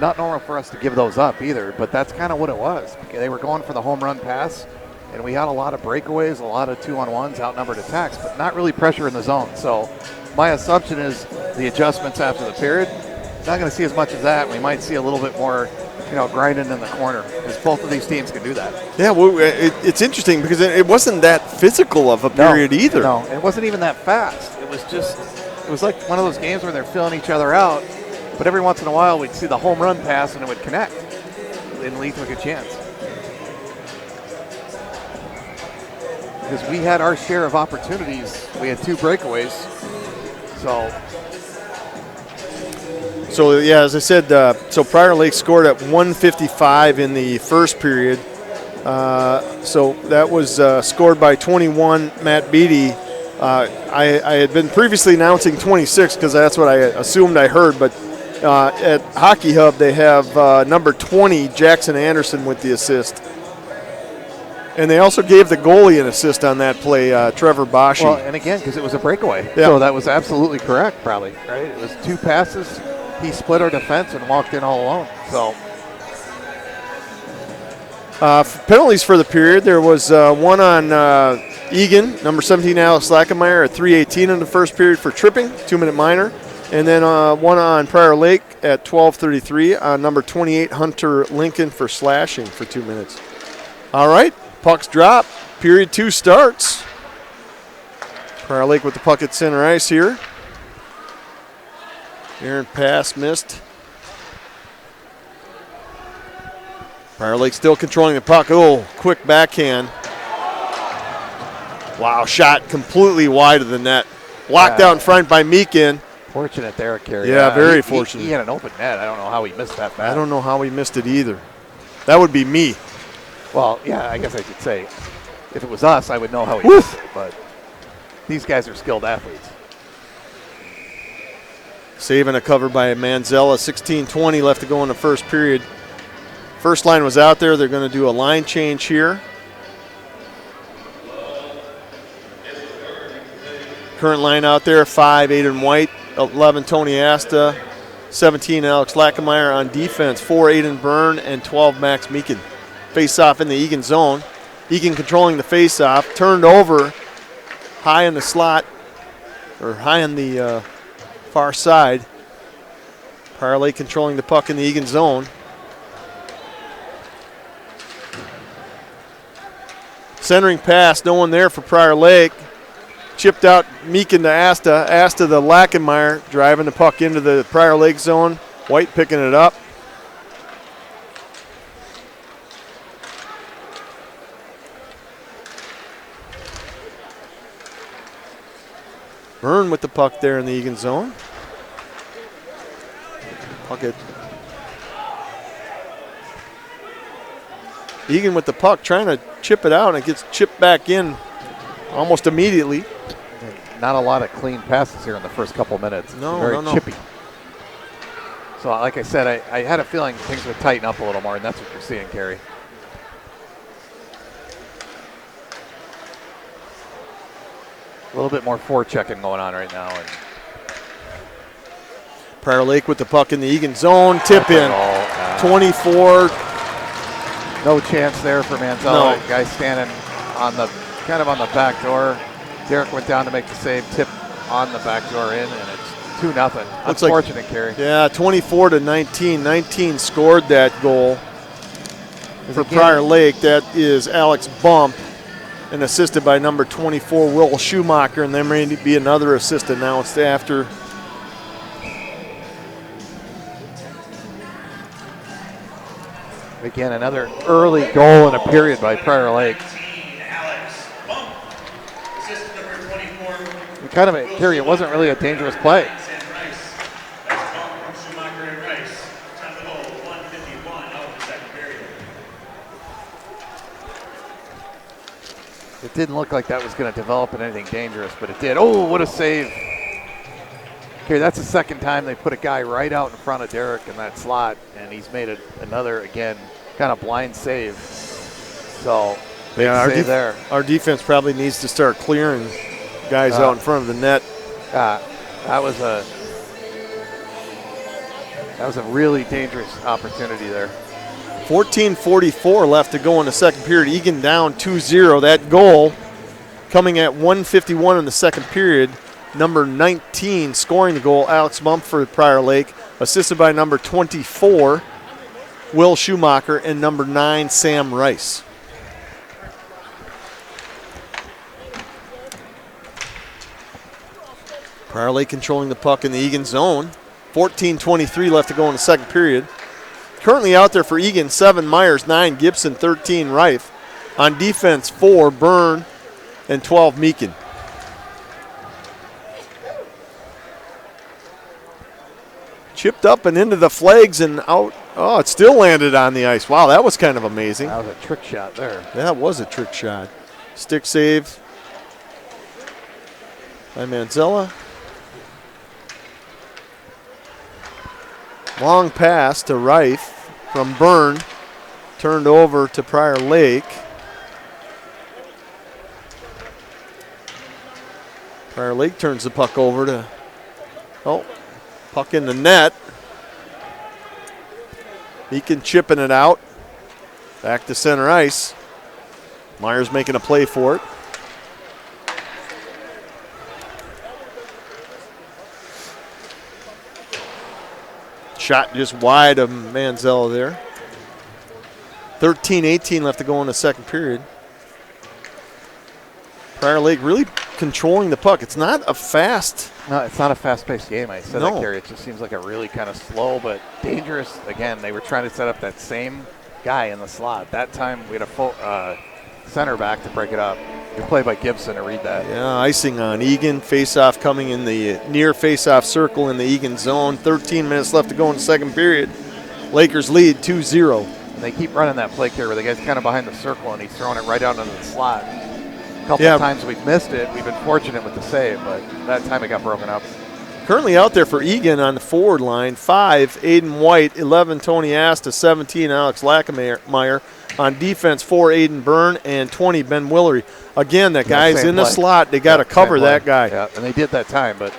not normal for us to give those up either, but that's kind of what it was. They were going for the home run pass, and we had a lot of breakaways, a lot of 2-on-1s, outnumbered attacks, but not really pressure in the zone. So my assumption is the adjustments after the period, not going to see as much of that. We might see a little bit more grinding in the corner, because both of these teams can do that. Yeah, well, it's interesting because it wasn't that physical of a period either. No, it wasn't even that fast. It was like one of those games where they're filling each other out, but every once in a while we'd see the home run pass and it would connect and lead to a good chance. Because we had our share of opportunities. We had 2 breakaways. So yeah, as I said, so Prior Lake scored at 1:55 in the first period. So that was scored by 21, Matt Beatty. I had been previously announcing 26 because that's what I assumed I heard, but at Hockey Hub they have number 20, Jackson Anderson, with the assist. And they also gave the goalie an assist on that play, Trevor Boschy. Well, and again, because it was a breakaway. Yeah. So that was absolutely correct, probably, right? It was 2 passes. He split our defense and walked in all alone. So penalties for the period, there was one on Eagan, number 17, Alex Lackemeyer, at 3:18 in the first period for tripping, 2-minute minor. And then one on Prior Lake at 12:33 on number 28, Hunter Lincoln, for slashing for 2 minutes. All right, pucks drop. Period 2 starts. Prior Lake with the puck at center ice here. Aaron pass missed. Prior Lake still controlling the puck. Oh, quick backhand. Wow, shot completely wide of the net. Blocked out in front by Meakin. Fortunate there, Kerry. Yeah, very fortunate. He had an open net. I don't know how he missed that pass. I don't know how he missed it either. That would be me. Well, yeah, I guess I could say if it was us, I would know how he missed it, but these guys are skilled athletes. Save and a cover by Manzella. 16:20 left to go in the first period. First line was out there. They're going to do a line change here. Current line out there, 5, Aiden White, 11, Tony Asta, 17, Alex Lackemeyer on defense, 4, Aiden Byrne, and 12, Max Meakin. Face-off in the Eagan zone. Eagan controlling the face-off, turned over high in the slot, or high on the far side. Prior Lake controlling the puck in the Eagan zone. Centering pass, no one there for Prior Lake. Chipped out Meakin to Asta. Asta to Lackemeyer, driving the puck into the Prior Lake zone. White picking it up. Byrne with the puck there in the Eagan zone. Puck it. Eagan with the puck, trying to chip it out, and it gets chipped back in almost immediately. Not a lot of clean passes here in the first couple minutes. No, very no. chippy. So, like I said, I had a feeling things would tighten up a little more, and that's what you're seeing, Kerry. A little bit more forechecking going on right now. And Prior Lake with the puck in the Eagan zone. Tip in. 24. No chance there for Manzella. No. Guy standing on the kind of on the back door. Derek went down to make the save. Tip on the back door in, and it's 2-0. Unfortunate, Kerry. Yeah, 24-19. 19 scored that goal for Prior Lake. That is Alex Bump, and assisted by number 24, Will Schumacher, and there may be another assist announced after. Again, another early goal in a period by Prior Lake. kind of a Kerry. It wasn't really a dangerous play. Sam Rice. That's a call from Schumacher and Rice. Time to go, 1:51 out of the second period. It didn't look like that was going to develop into anything dangerous, but it did. Oh, what a save. Okay, that's the second time they put a guy right out in front of Derek in that slot, and he's made another, again, kind of blind save. So, big save there. Our defense probably needs to start clearing guys out in front of the net. That was a really dangerous opportunity there. 14:44 left to go in the second period. Eagan down 2-0. That goal coming at 1:51 in the second period. Number 19 scoring the goal, Alex Mumford, Prior Lake, assisted by number 24, Will Schumacher, and number 9, Sam Rice. Prior Lake controlling the puck in the Eagan zone. 14:23 left to go in the second period. Currently out there for Eagan, 7 Myers, 9 Gibson, 13 Reif. On defense, 4 Byrne, and 12 Meakin. Chipped up and into the flags and out. Oh, it still landed on the ice. Wow, that was kind of amazing. That was a trick shot there. That was a trick shot. Stick save by Manzella. Long pass to Reif from Byrne. Turned over to Prior Lake. Prior Lake turns the puck over to, puck in the net. Meakin chipping it out. Back to center ice. Myers making a play for it. Shot just wide of Manzella there. 13:18 left to go in the second period. Prior Lake really controlling the puck. It's not a fast. No, it's not a fast-paced game. I said No. that, Kerry. It just seems like a really kind of slow but dangerous. Again, they were trying to set up that same guy in the slot. That time we had a full center back to break it up. Good play by Gibson to read that. Yeah, icing on Eagan. Face-off coming in the near face-off circle in the Eagan zone. 13 minutes left to go in the second period. Lakers lead 2-0. And they keep running that play, Kerry, where the guy's kind of behind the circle and he's throwing it right out into the slot. A couple of times we've missed it. We've been fortunate with the save, but that time it got broken up. Currently out there for Eagan on the forward line, 5, Aiden White, 11, Tony Asta, 17, Alex Lackemeyer. On defense, 4, Aiden Byrne, and 20, Ben Willery. Again, that guy's in the slot. They got to cover that guy. Yeah, and they did that time, but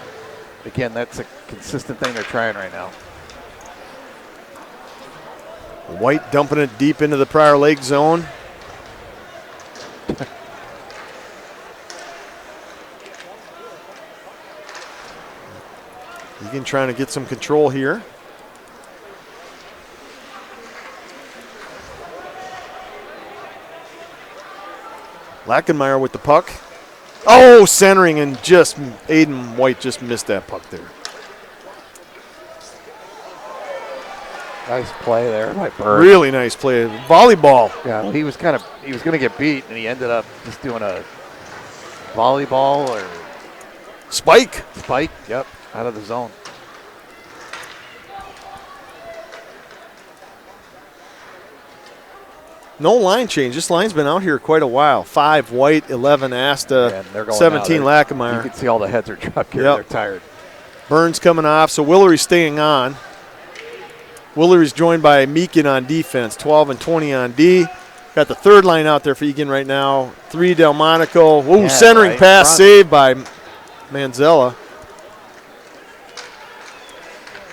again, that's a consistent thing they're trying right now. White dumping it deep into the Prior Lake zone. Eagan trying to get some control here. Lackenmeyer with the puck. Oh, centering, and just Aiden White just missed that puck there. Nice play there by Byrne. Really nice play. Volleyball. Yeah, well, he was going to get beat, and he ended up just doing a volleyball or Spike. Yep, out of the zone. No line change. This line's been out here quite a while. 5 White, 11 Asta, 17 Lackemeyer. You can see all the heads are dropped here. Yep. They're tired. Burns coming off, so Willery's staying on. Willery's joined by Meakin on defense, 12 and 20 on D. Got the third line out there for Eagan right now. 3 Delmonico. Ooh, centering pass saved by Manzella.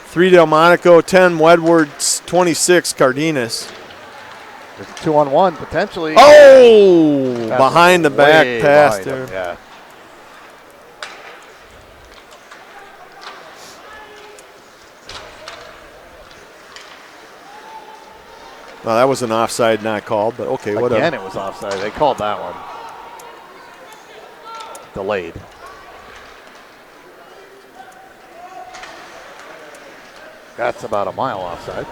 3 Delmonico, 10 Wedwards, 26 Cardenas. There's a 2-on-1 potentially. Oh, That's behind the back way pass behind there. him, yeah. Well, that was an offside not called, but okay, whatever. Again, it was offside. They called that one. Delayed. That's about a mile offside.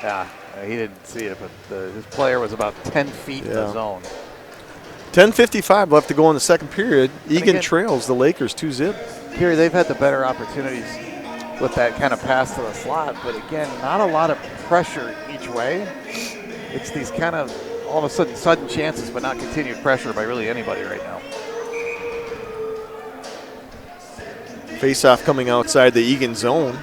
Yeah, he didn't see it, but his player was about 10 feet in the zone. 10:55 left to go in the second period. Eagan again- trails the Lakers 2-zip. Here, they've had the better opportunities with that kind of pass to the slot, but again, not a lot of pressure each way. It's these kind of all of a sudden chances, but not continued pressure by really anybody right now. Face-off coming outside the Eagan zone.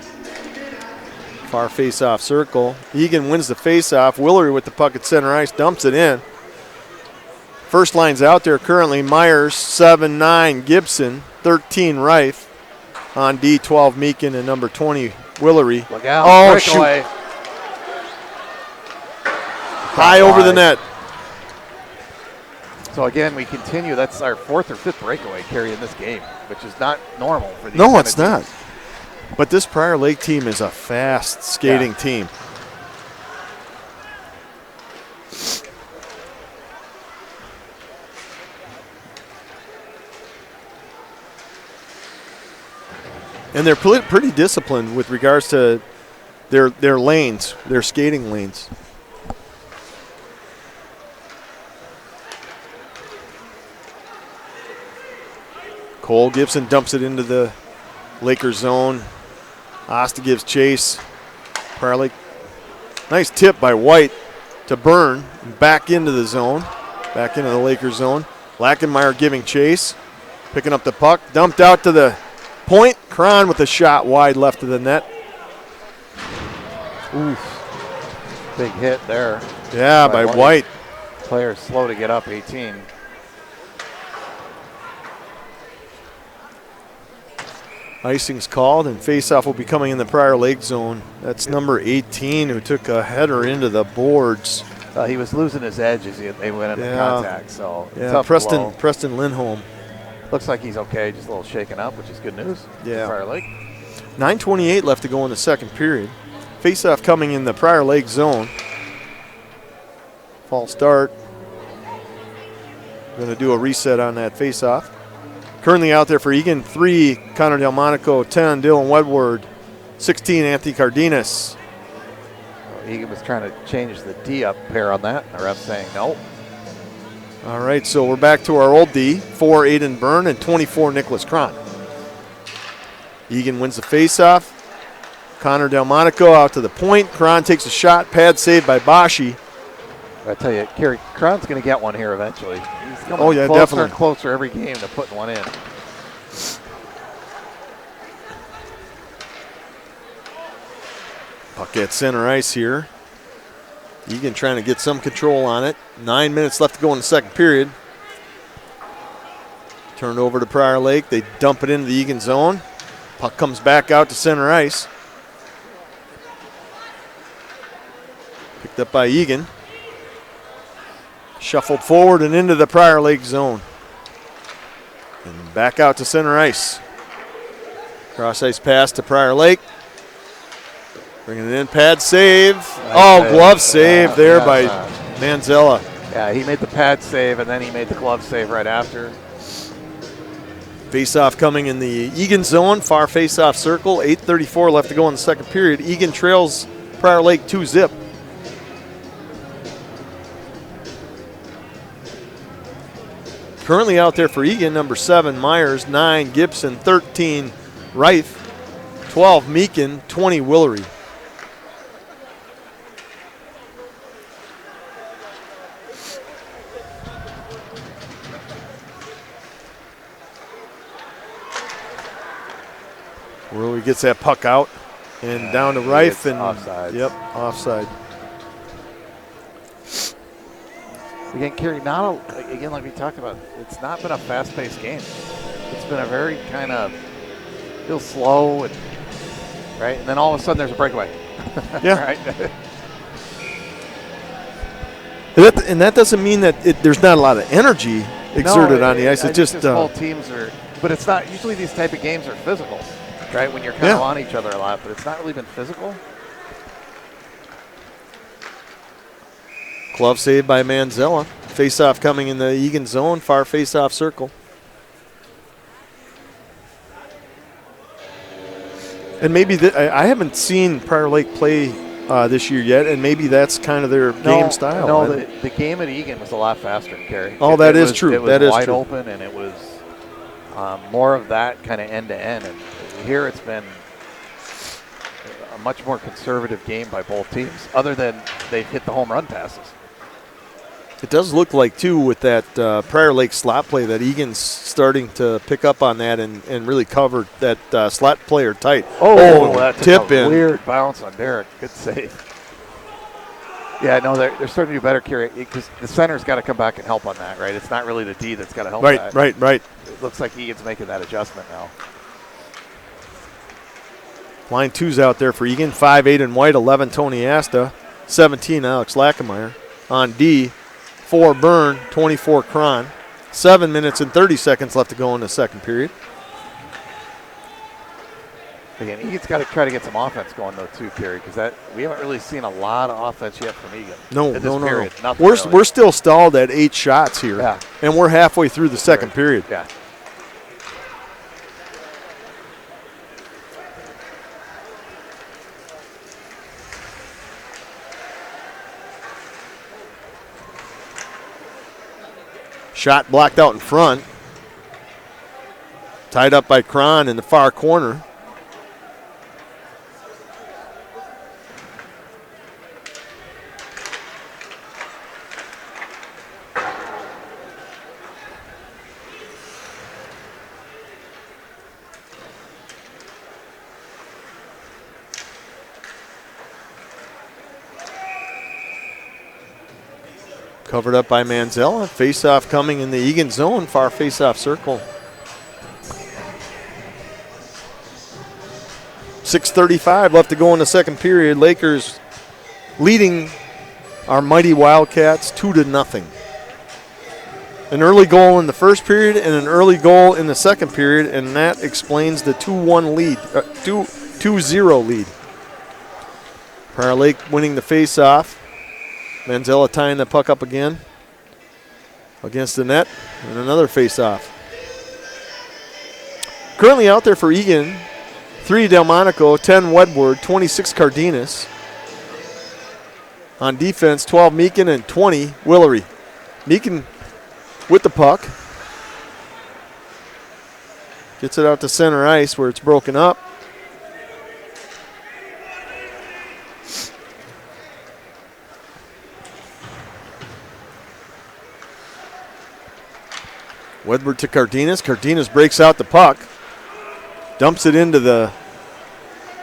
Far face-off circle. Eagan wins the face-off. Willery with the puck at center ice, dumps it in. First line's out there currently. Myers, 7-9 Gibson, 13 Reif. On D, 12 Meakin, and number 20 Willery. Look out, Oh, breakaway. shoot. High over the net. So again, we continue. That's our 4th or 5th breakaway carry in this game, which is not normal for these. No, kind it's of not. teams. But this Prior Lake team is a fast skating team. And they're pretty disciplined with regards to their lanes, their skating lanes. Cole Gibson dumps it into the Lakers zone. Asta gives chase. Prior Lake. Nice tip by White to Byrne. Back into the zone. Back into the Lakers zone. Lackenmeyer giving chase. Picking up the puck. Dumped out to the point. Cron with a shot wide left of the net. Oof. Big hit there. Yeah, by White. Player slow to get up, 18. Icing's called, and faceoff will be coming in the Prior Lake zone. That's number 18 who took a header into the boards. He was losing his edge as they went into contact. So Yeah, tough blow. Preston Lindholm. Looks like he's okay, just a little shaken up, which is good news. Yeah. Prior Lake. 9:28 left to go in the second period. Faceoff coming in the Prior Lake zone. False start. Going to do a reset on that faceoff. Currently out there for Eagan, 3, Connor Delmonico, 10, Dylan Wedward, 16, Anthony Cardenas. Eagan was trying to change the D up pair on that. The ref saying no. All right, so we're back to our old D, 4, Aiden Byrne, and 24, Nicholas Cron. Eagan wins the faceoff. Connor Delmonico out to the point. Cron takes a shot, pad saved by Bashi. I tell you, Kerry Cron's going to get one here eventually. He's coming Oh, yeah, closer definitely. and closer every game to putting one in. Puck at center ice here. Eagan trying to get some control on it. 9 minutes left to go in the second period. Turned over to Prior Lake. They dump it into the Eagan zone. Puck comes back out to center ice. Picked up by Eagan. Shuffled forward and into the Prior Lake zone. And back out to center ice. Cross ice pass to Prior Lake. Bringing it in, pad save. Nice glove save there by yeah. Manzella. Yeah, he made the pad save and then he made the glove save right after. Face-off coming in the Eagan zone, far face-off circle. 8:34 left to go in the second period. Eagan trails Prior Lake 2-zip. Currently out there for Eagan, number 7, Myers, 9, Gibson, 13, Reif, 12, Meakin, 20, Willery. Willery gets that puck out and down to Reif. And offside. Yep, offside. Again, Kerry, again, like we talked about, it's not been a fast-paced game. It's been a very kind of feel slow, and right, and then all of a sudden there's a breakaway. Yeah. Right? And that doesn't mean that there's not a lot of energy exerted on the ice. It's just both teams are, but it's not. Usually these type of games are physical, right? When you're kind of on each other a lot, but it's not really been physical. glove save by Manzella. Face-off coming in the Eagan zone, far face-off circle. And maybe I haven't seen Prior Lake play this year yet, and maybe that's kind of their game style. No, the game at Eagan was a lot faster, Kerry. Oh, that is true. It was that is wide true. open, and it was more of that kind of end-to-end. And here it's been a much more conservative game by both teams, other than they've hit the home run passes. It does look like, too, with that Prior Lake slot play, that Egan's starting to pick up on that and really cover that slot player tight. That tip took a in. weird bounce on Derek. Good save. Yeah, no, they're starting to do better, Kerry, because the center's got to come back and help on that, right? It's not really the D that's got to help that. Right. It looks like Egan's making that adjustment now. Line 2's out there for Egan. 5'8" in white, 11 Tony Asta, 17 Alex Lackemeyer. On D, 4 Byrne, 24 Cron. 7 minutes and 30 seconds left to go in the second period. Again, Egan's got to try to get some offense going, though, too, Kerry, because we haven't really seen a lot of offense yet from Egan. No. Nothing really. We're still stalled at 8 shots here, Yeah. and we're halfway through the second period. Yeah. Shot blocked out in front. Tied up by Cron in the far corner. Covered up by Manzella. Face-off coming in the Eagan zone. Far face-off circle. 6:35 left to go in the second period. Lakers leading our mighty Wildcats 2-0. An early goal in the first period and an early goal in the second period, and that explains the 2-1 lead, 2-0 lead. Prior Lake winning the face-off. Manzella tying the puck up again against the net, and another face-off. Currently out there for Eagan, 3 Delmonico, 10 Wedward, 26 Cardenas. On defense, 12 Meakin and 20 Willery. Meakin with the puck. Gets it out to center ice where it's broken up. Wedward to Cardenas. Cardenas breaks out the puck. Dumps it into the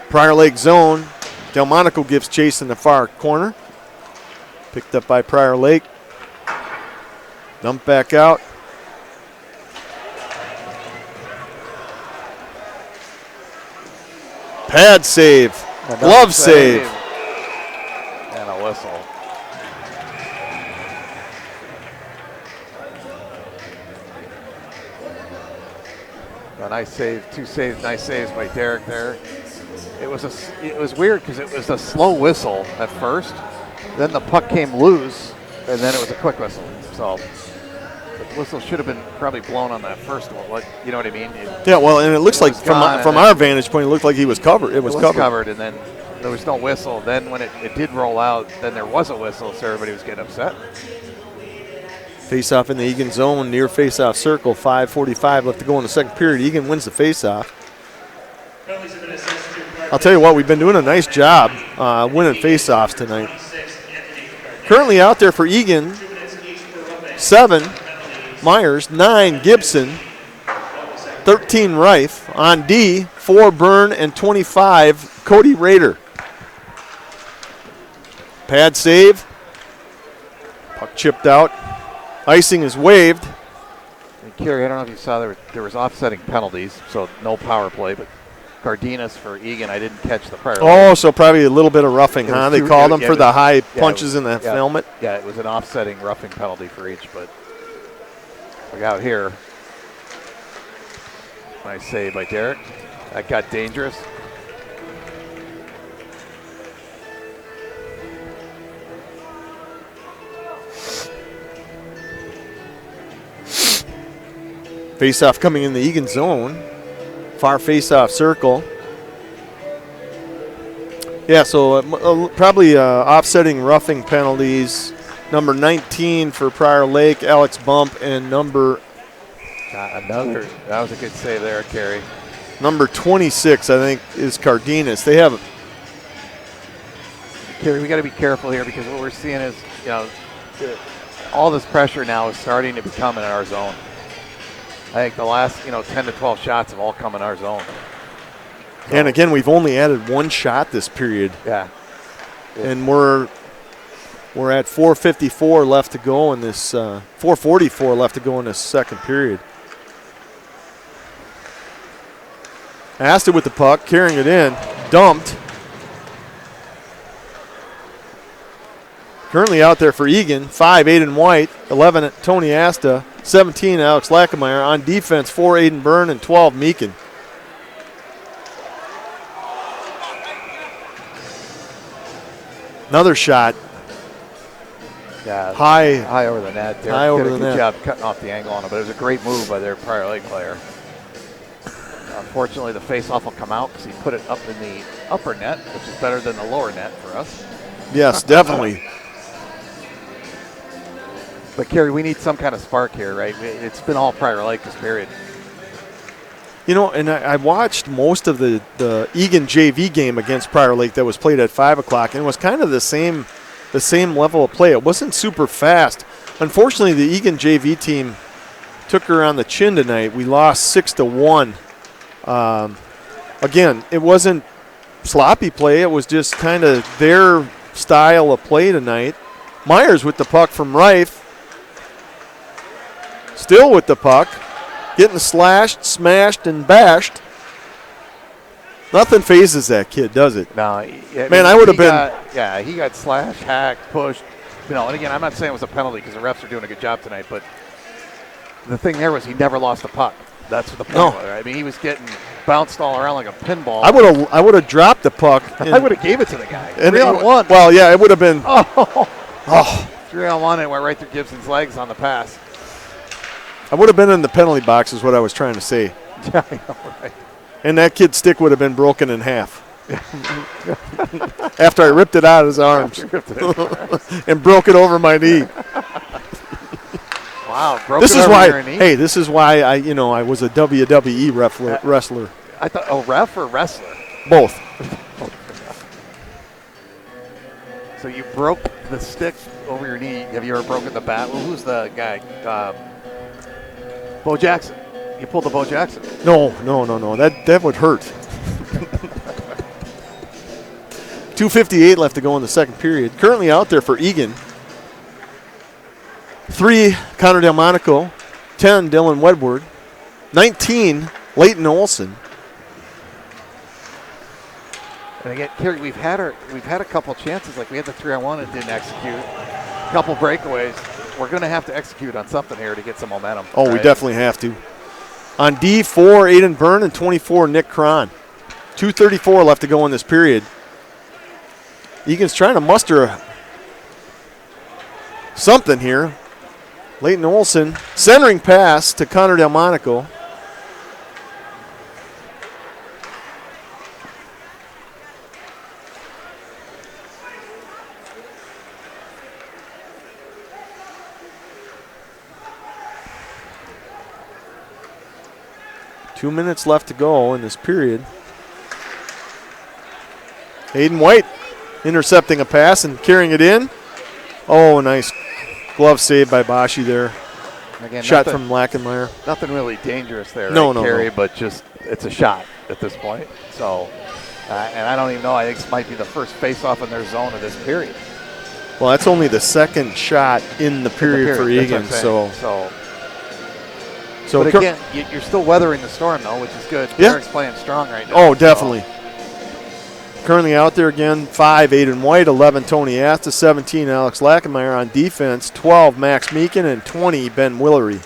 Prior Lake zone. Delmonico gives chase in the far corner. Picked up by Prior Lake. Dump back out. Pad save. Glove save. And a whistle. A nice save, 2 saves, nice saves by Derek there. It was weird because it was a slow whistle at first, then the puck came loose, and then it was a quick whistle. So the whistle should have been probably blown on that first one. You know what I mean? Yeah, well, and it looks like from our vantage point, it looked like he was covered. It was covered, and then there was no whistle. Then when it did roll out, then there was a whistle, so everybody was getting upset. Face-off in the Eagan zone, near face-off circle, 5:45 left to go in the second period. Eagan wins the face-off. I'll tell you what, we've been doing a nice job winning face-offs tonight. Currently out there for Eagan, 7 Myers, 9 Gibson, 13 Reif. On D, 4 Byrne, and 25 Cody Rader. Pad save. Puck chipped out. Icing is waved. And Kerry, I don't know if you saw there was offsetting penalties, so no power play, but Cardenas for Eagan, I didn't catch the prior. Oh, so probably a little bit of roughing, huh? They called him for the high punches in the helmet. Yeah, it was an offsetting roughing penalty for each, but look out here. Nice save by Derek. That got dangerous. Face-off coming in the Eagan zone. Far face-off circle. Yeah, so probably offsetting roughing penalties. Number 19 for Prior Lake, Alex Bump, and number Another. That was a good save there, Kerry. number 26, I think, is Cardenas. They have Kerry, we got to be careful here because what we're seeing is, all this pressure now is starting to become in our zone. I think the last, 10 to 12 shots have all come in our zone. So, and again, we've only added one shot this period. Yeah. And we're at 4:54 left to go in this 4:44 left to go in this second period. Asta with the puck, carrying it in, dumped. Currently out there for Eagan, 5, Aiden White, 11, Tony Asta, 17, Alex Lackemeyer. On defense, 4, Aiden Byrne, and 12, Meakin. Another shot. Yeah, High over the net there. High over Did a the good net. job cutting off the angle on it, but it was a great move by their Prior Lake player. Unfortunately, the face-off will come out because he put it up in the upper net, which is better than the lower net for us. Yes, definitely. But, Kerry, we need some kind of spark here, right? It's been all Prior Lake this period. And I watched most of the Eagan JV game against Prior Lake that was played at 5 o'clock, and it was kind of the same level of play. It wasn't super fast. Unfortunately, the Eagan JV team took her on the chin tonight. We lost 6-1. Again, it wasn't sloppy play. It was just kind of their style of play tonight. Myers with the puck from Rife. Still with the puck. Getting slashed, smashed, and bashed. Nothing phases that kid, does it? No, Man, I would have been. He got slashed, hacked, pushed. And again, I'm not saying it was a penalty because the refs are doing a good job tonight, but the thing there was he never lost a puck. That's what the point was. I mean, he was getting bounced all around like a pinball. I would have dropped the puck. I would have gave it to the guy. And 3-on-1. Well, yeah, it would have been. 3-on-1 and it went right through Gibson's legs on the pass. I would have been in the penalty box, is what I was trying to say. Yeah, I know, right? And that kid's stick would have been broken in half. After I ripped it out of his arms and broke it over my knee. Wow, broke This it is over why. your knee? Hey, this is why I was a WWE wrestler. I thought, ref or wrestler? Both. So you broke the stick over your knee. Have you ever broken the bat? Well, who's the guy? Bo Jackson. You pulled the Bo Jackson. No. That would hurt. 2:58 left to go in the second period. Currently out there for Eagan. 3, Connor Delmonico. 10, Dylan Wedward. 19, Leighton Olson. And again, Kerry, we've had a couple chances. Like we had the 3-on-1 and didn't execute. A couple breakaways. We're going to have to execute on something here to get some momentum. Oh, we definitely have to. On D4, Aiden Byrne, and 24, Nick Cron. 2:34 left to go in this period. Egan's trying to muster something here. Leighton Olson, centering pass to Connor Delmonico. Two minutes left to go in this period. Aiden White intercepting a pass and carrying it in. Oh, nice glove save by Bashi there. Again, shot from Lackenmeyer. Nothing really dangerous there, No, Kerry, but just it's a shot at this point. So, and I don't even know. I think this might be the first face-off in their zone of this period. Well, that's only the second shot in the period for Eagan. But again, you're still weathering the storm, though, which is good. Yeah. Derek's playing strong right now. Oh, definitely. Currently out there again, 5, Aiden White, 11, Tony Asta, 17, Alex Lackenmeyer on defense, 12, Max Meakin, and 20, Ben Willery.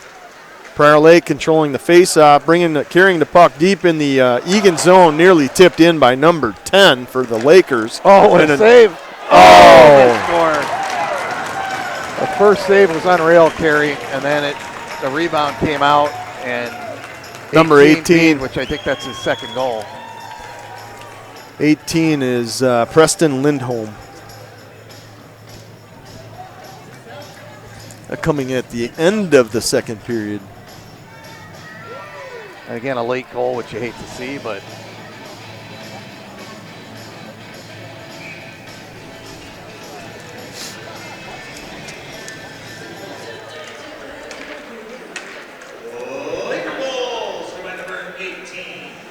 Prior Lake controlling the face-off, carrying the puck deep in the Eagan zone, nearly tipped in by number 10 for the Lakers. Oh, what a save. Oh! Score. The first save was unreal, Kerry, and then the rebound came out, and number 18, which I think that's his second goal. 18 is Preston Lindholm. Coming at the end of the second period. And again, a late goal, which you hate to see, but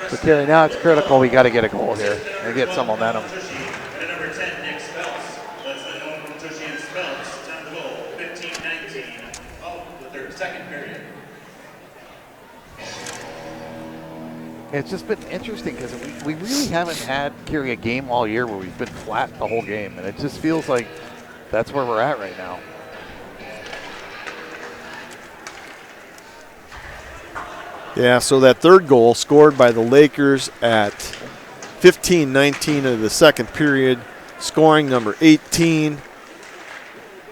so Kerry, now it's critical. We got to get a goal here and get some momentum. And number 10, Nick Spells. That's the home from Tushy and Spells. Time to goal, 15-19. Oh, the third, second period. It's just been interesting because we really haven't had Kerry a game all year where we've been flat the whole game, and it just feels like that's where we're at right now. Yeah, so that third goal scored by the Lakers at 15-19 of the second period, scoring number 18.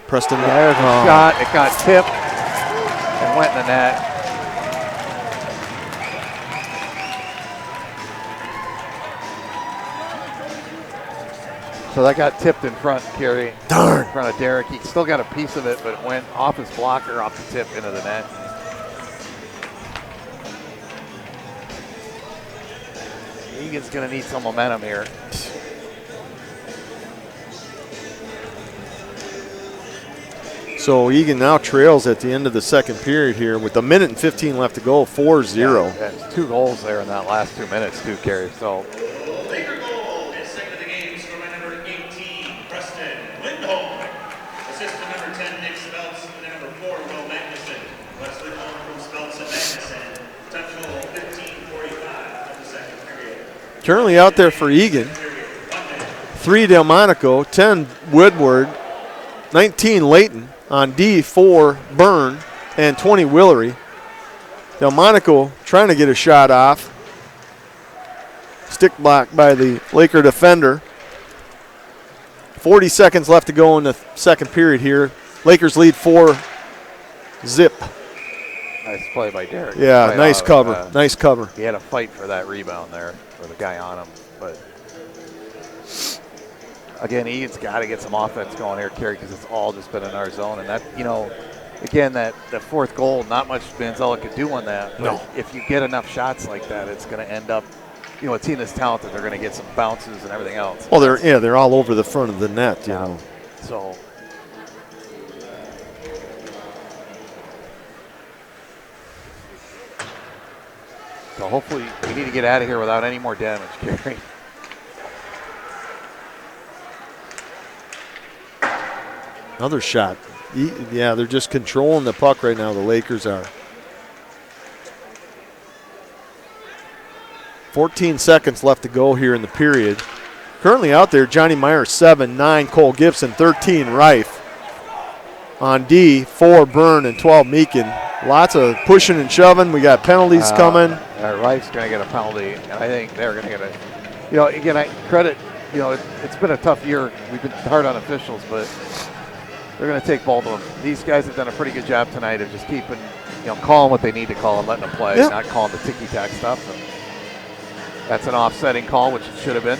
Preston. There's a shot. It got tipped and went in the net. So that got tipped in front, Kerry. Darn. In front of Derek. He still got a piece of it, but it went off his blocker, off the tip into the net. Eagan's going to need some momentum here. So Eagan now trails at the end of the second period here with a minute and 15 left to go, 4-0. Yeah, 2 goals there in that last 2 minutes too, Kerry. So Laker goal is second of the game, scored by number 18, Preston Lindholm. Assist to number 10, Nick Speltz, and then number 4, Will Magnuson. West Lindholm from Speltz and Magnuson. Time to goal, 15:45 of the second period. Currently out there for Eagan, 3 Delmonico, 10 Woodward, 19 Layton. On D, 4 Byrne, and 20 Willery. Delmonico trying to get a shot off. Stick blocked by the Laker defender. 40 seconds left to go in the second period here. Lakers lead 4-0. nice play by Derek. Yeah, Right nice out, cover. Nice cover. He had to fight for that rebound there, for the guy on him. But again, Eagan's got to get some offense going here, Kerry, because it's all just been in our zone. And that, you know, again, that the fourth goal, not much Manzella could do on that. But No. if you get enough shots like that, it's going to end up, you know, a team that's talented, they're going to get some bounces and everything else. Well, they're all over the front of the net, you know. So hopefully we need to get out of here without any more damage, Kerry. Another shot. Yeah, they're just controlling the puck right now, the Lakers are. 14 seconds left to go here in the period. Currently out there, Johnny Meyer 7, 9 Cole Gibson, 13 Reif. On D, 4 Byrne and 12 Meakin. Lots of pushing and shoving. We got penalties coming. Reif's going to get a penalty, and I think they're going to get a, you know, again, I credit, you know, it's been a tough year. We've been hard on officials, but they're going to take both of them. These guys have done a pretty good job tonight of just keeping, you know, calling what they need to call and letting them play, Yep. not calling the ticky-tack stuff. And that's an offsetting call, which it should have been.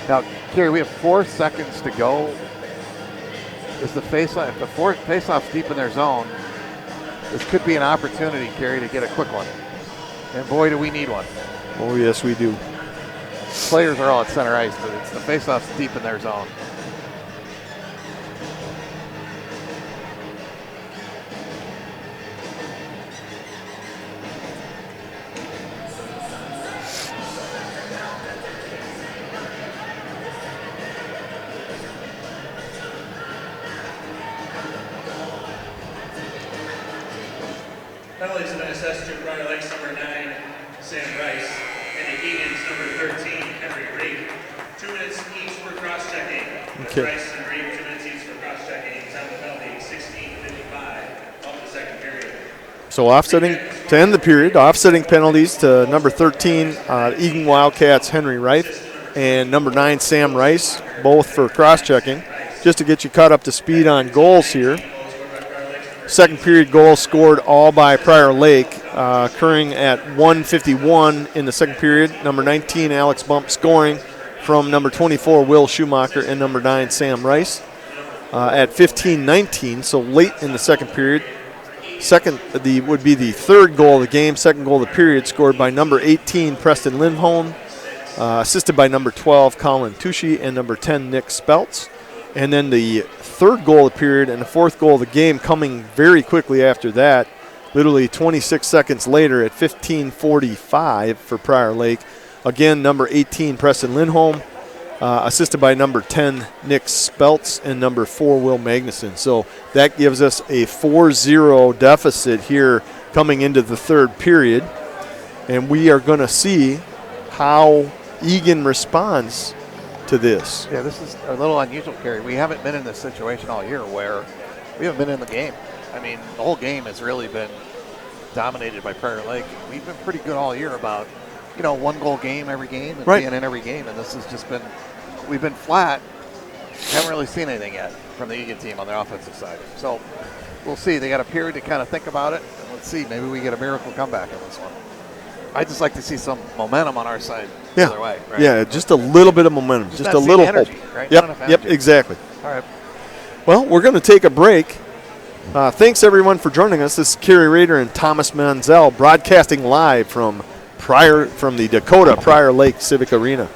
Now, Kerry, we have 4 seconds to go. Is the faceoff, if the faceoff's deep in their zone, this could be an opportunity, Kerry, to get a quick one. And boy, do we need one. Oh, yes, we do. Players are all at center ice, but it's the faceoff's deep in their zone. Penalties have been assessed to Prior Lakes number 9, Sam Rice, and to Eagan's number 13, Henry Reed. 2 minutes each for cross-checking. Okay. Rice and Reed, 2 minutes each for cross-checking. Time of penalty, 16:55 of the second period. So offsetting to end the period, offsetting penalties to number 13, Eagan Wildcats Henry Reif, and number 9, Sam Rice, both for cross-checking, just to get you caught up to speed on goals here. Second period goals scored all by Prior Lake. occurring at 1:51 in the second period. Number 19, Alex Bump, scoring from number 24, Will Schumacher, and number 9, Sam Rice. At 15-19, so late in the second period. Would be the third goal of the game, second goal of the period, scored by number 18, Preston Lindholm, assisted by number 12, Colin Tushy, and number 10, Nick Speltz. And then the third goal of the period and the fourth goal of the game coming very quickly after that, literally 26 seconds later at 15:45 for Prior Lake. Again, number 18, Preston Lindholm, assisted by number 10, Nick Speltz, and number 4, Will Magnuson. So that gives us a 4-0 deficit here coming into the third period. And we are going to see how Eagan responds to this. Yeah, this is a little unusual, Kerry. We haven't been in this situation all year where we haven't been in the game. I mean, the whole game has really been dominated by Prior Lake. We've been pretty good all year about, one goal game every game and being in every game. And this has just been, we've been flat. Haven't really seen anything yet from the Eagan team on the offensive side. So we'll see. They got a period to kind of think about it. And let's see. Maybe we get a miracle comeback in this one. I'd just like to see some momentum on our side the other way. Right? Yeah, just a little bit of momentum. Just a little energy, hope. Right? Yep, exactly. All right. Well, we're going to take a break. Thanks, everyone, for joining us. This is Kerry Rader and Thomas Manziel broadcasting live from the Dakota Prior Lake Civic Arena.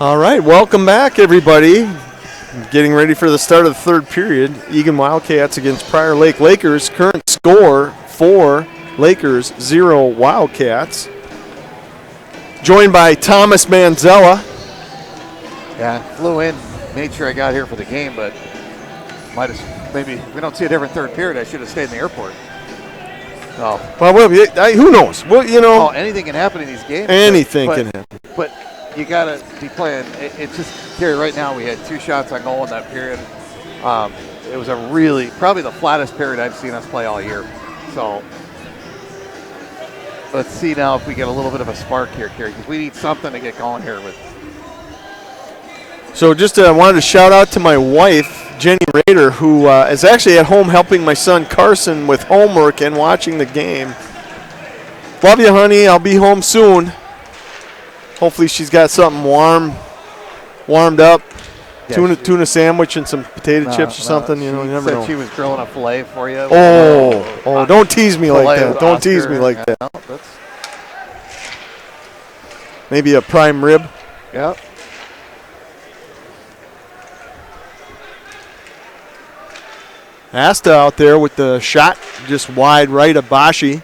All right, welcome back, everybody. Getting ready for the start of the third period. Eagan Wildcats against Prior Lake Lakers. Current score 4 Lakers, 0 Wildcats. Joined by Thomas Manzella. Yeah, flew in, made sure I got here for the game, but maybe if we don't see a different third period, I should have stayed in the airport. Oh. Well, who knows? Well, anything can happen in these games. Anything can happen. But you got to be playing. It's just, Kerry, right now we had 2 shots on goal in that period. It was probably the flattest period I've seen us play all year. So let's see now if we get a little bit of a spark here, Kerry, because we need something to get going here with. So just wanted to shout out to my wife, Jenny Rader, who is actually at home helping my son Carson with homework and watching the game. Love you, honey. I'll be home soon. Hopefully she's got something warmed up. Yeah, tuna sandwich and some potato chips or something. You never know. She was grilling a filet for you. Oh! Don't tease me like that. Don't tease me like that. No, maybe a prime rib. Yep. Asta out there with the shot just wide right of Bashi.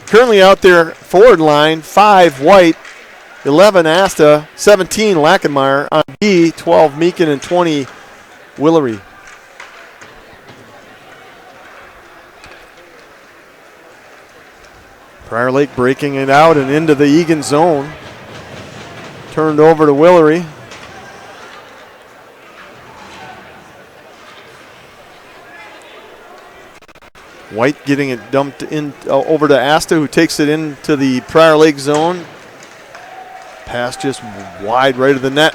Currently out there forward line, 5 White, 11 Asta, 17 Lackenmeyer. On D, 12 Meekin and 20 Willery. Prior Lake breaking it out and into the Eagan zone. Turned over to Willery. White getting it dumped in over to Asta, who takes it into the Prior Lake zone. Pass just wide right of the net.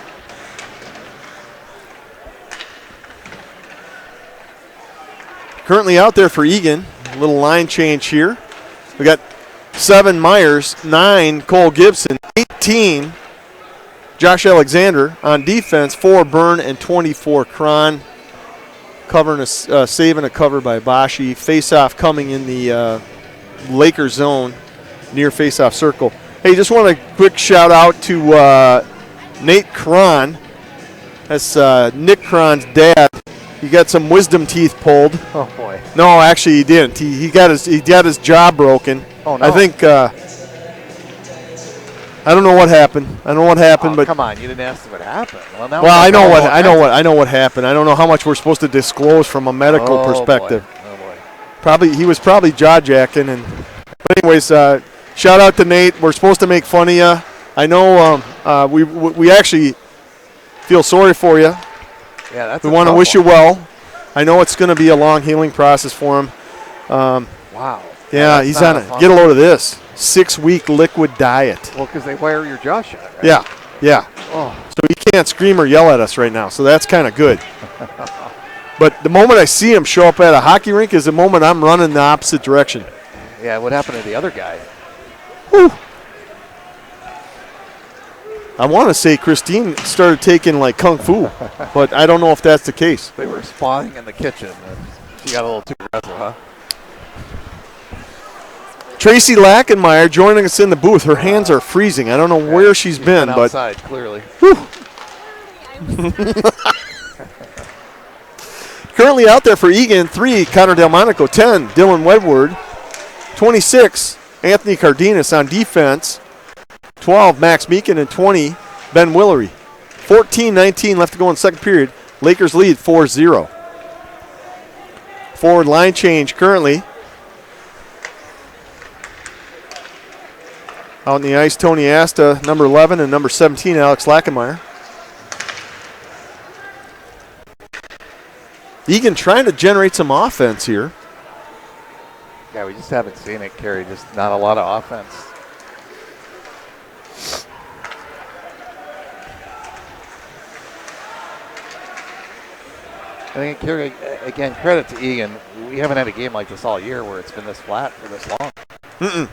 Currently out there for Eagan. A little line change here. We got 7 Myers, 9 Cole Gibson, 18 Josh Alexander on defense, 4 Byrne and 24 Cron. Covering saving a cover by Bashi. Face-off coming in the Laker zone near face-off circle. Hey, just want a quick shout out to Nate Cron. That's Nick Cron's dad. He got some wisdom teeth pulled. Oh boy. No, actually he didn't. He got his jaw broken. Oh no. I think I don't know what happened. But come on, you didn't ask what happened. I know what happened. I don't know how much we're supposed to disclose from a medical perspective. Boy. He was probably jaw jacking. But anyways, shout out to Nate. We're supposed to make fun of you. I know we actually feel sorry for you. Yeah, we want to wish you well. I know it's going to be a long healing process for him. Wow. Yeah, he's on get a load of this. 6-week liquid diet. Well, because they wire your jaw shut, right? Yeah. Oh. So he can't scream or yell at us right now, so that's kind of good. But the moment I see him show up at a hockey rink is the moment I'm running the opposite direction. Yeah, what happened to the other guy? Whew. I want to say Christine started taking like kung fu, but I don't know if that's the case. They were spawning in the kitchen, and she got a little too aggressive, huh? Tracy Lackenmeyer joining us in the booth. Her hands are freezing. I don't know where she's been, but outside, clearly. Currently out there for Eagan, 3 Connor Delmonico, 10 Dylan Wedward, 26 Anthony Cardenas on defense, 12 Max Meekin and 20 Ben Willery. 14-19 left to go in the second period. Lakers lead 4-0. Forward line change currently. Out on the ice, Tony Asta, number 11, and number 17, Alex Lackenmeyer. Eagan trying to generate some offense here. Yeah, we just haven't seen it, Kerry. Just not a lot of offense. I think, Kerry, again, credit to Eagan. We haven't had a game like this all year where it's been this flat for this long. Mm-mm.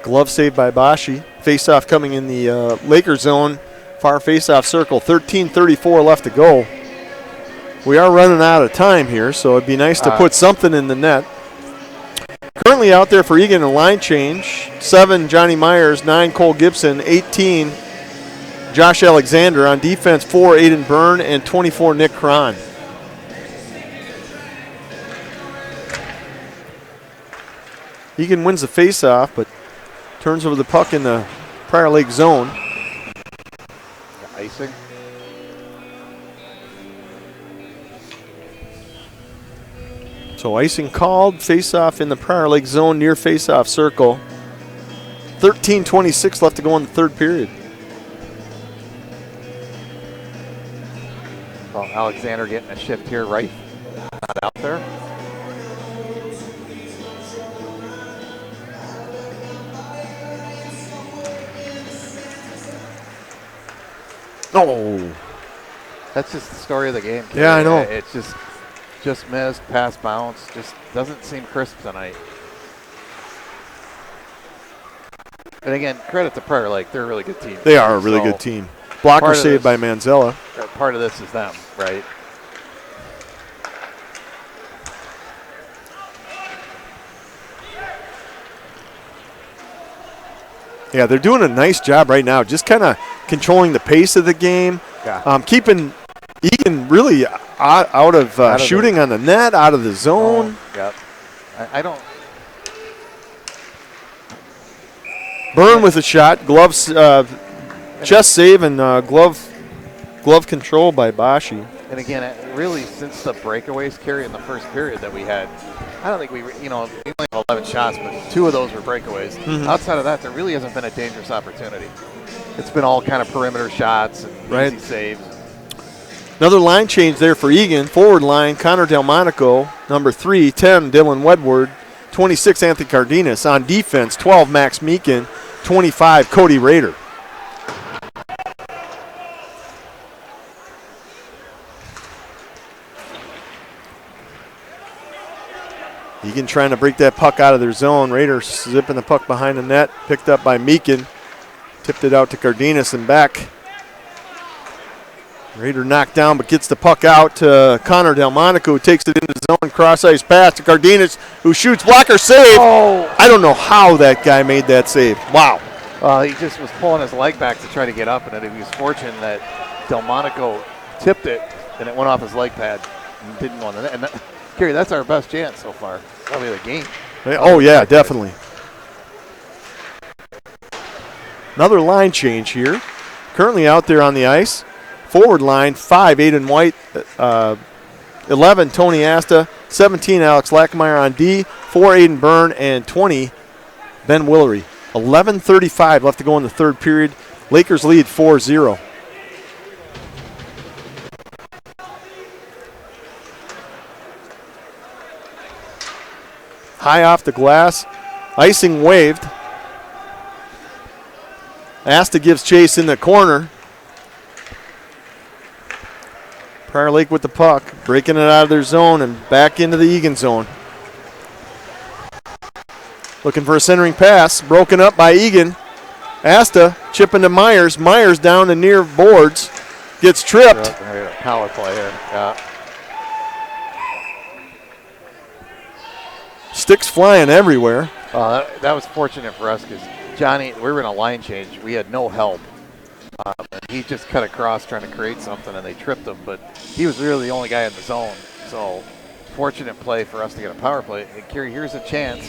Glove save by Bashi. Face-off coming in the Lakers zone. Far face-off circle. 13:34 left to go. We are running out of time here, so it'd be nice to put something in the net. Currently out there for Eagan, a line change. 7, Johnny Myers. 9, Cole Gibson. 18, Josh Alexander. On defense, 4, Aiden Byrne. And 24, Nick Cron. Eagan wins the faceoff, but turns over the puck in the Prior Lake zone. Icing. So icing called, faceoff in the Prior Lake zone near faceoff circle. 13:26 left to go in the third period. Well, Alexander getting a shift here, right? Not out there. Oh, That's just the story of the game. Yeah, I know. It's just missed, pass bounce. Just doesn't seem crisp tonight. And again, credit to Prior Lake. They're a really good team. they are a really good team. Blocker part of saved by this- Manzella. Part of this is them, right? Yeah, they're doing a nice job right now, just kind of controlling the pace of the game, Yeah. keeping Eagan really out of shooting on the net, out of the zone. Yep. I don't. Byrne with a shot, gloves, chest save, and glove control by Bashi. And again, really, since the breakaways carry in the first period that we had, I don't think we only have 11 shots, but 2 of those were breakaways. Outside of that, there really hasn't been a dangerous opportunity. It's been all kind of perimeter shots and easy saves. Another line change there for Eagan. Forward line, Connor Delmonico. Number 3, 10, Dylan Wedward. 26, Anthony Cardenas. On defense, 12, Max Meekin. 25, Cody Rader. Eagan trying to break that puck out of their zone. Rader zipping the puck behind the net. Picked up by Meekin. Tipped it out to Cardenas and back. Rader knocked down but gets the puck out to Connor Delmonico, who takes it into the zone. Cross-ice pass to Cardenas, who shoots. Blocker save. Oh! I don't know how that guy made that save. Wow. He just was pulling his leg back to try to get up, and he was fortunate that Delmonico tipped it, and it went off his leg pad and didn't want to. And Kerry, that's our best chance so far. Probably the game. Oh, yeah, definitely. Another line change here. Currently out there on the ice. Forward line, 5, Aiden White. 11, Tony Asta. 17, Alex Lackmeyer on D. 4, Aiden Byrne. And 20, Ben Willery. 11:35 left to go in the third period. Lakers lead 4-0. High off the glass. Icing waved. Asta gives chase in the corner. Prior Lake with the puck, breaking it out of their zone and back into the Eagan zone. Looking for a centering pass, broken up by Eagan. Asta chipping to Myers. Myers down the near boards, gets tripped. Power play here. Yeah. Sticks flying everywhere. That was fortunate for us because Johnny, we were in a line change. We had no help. And he just cut across trying to create something, and they tripped him. But he was really the only guy in the zone. So fortunate play for us to get a power play. And Kerry, here's a chance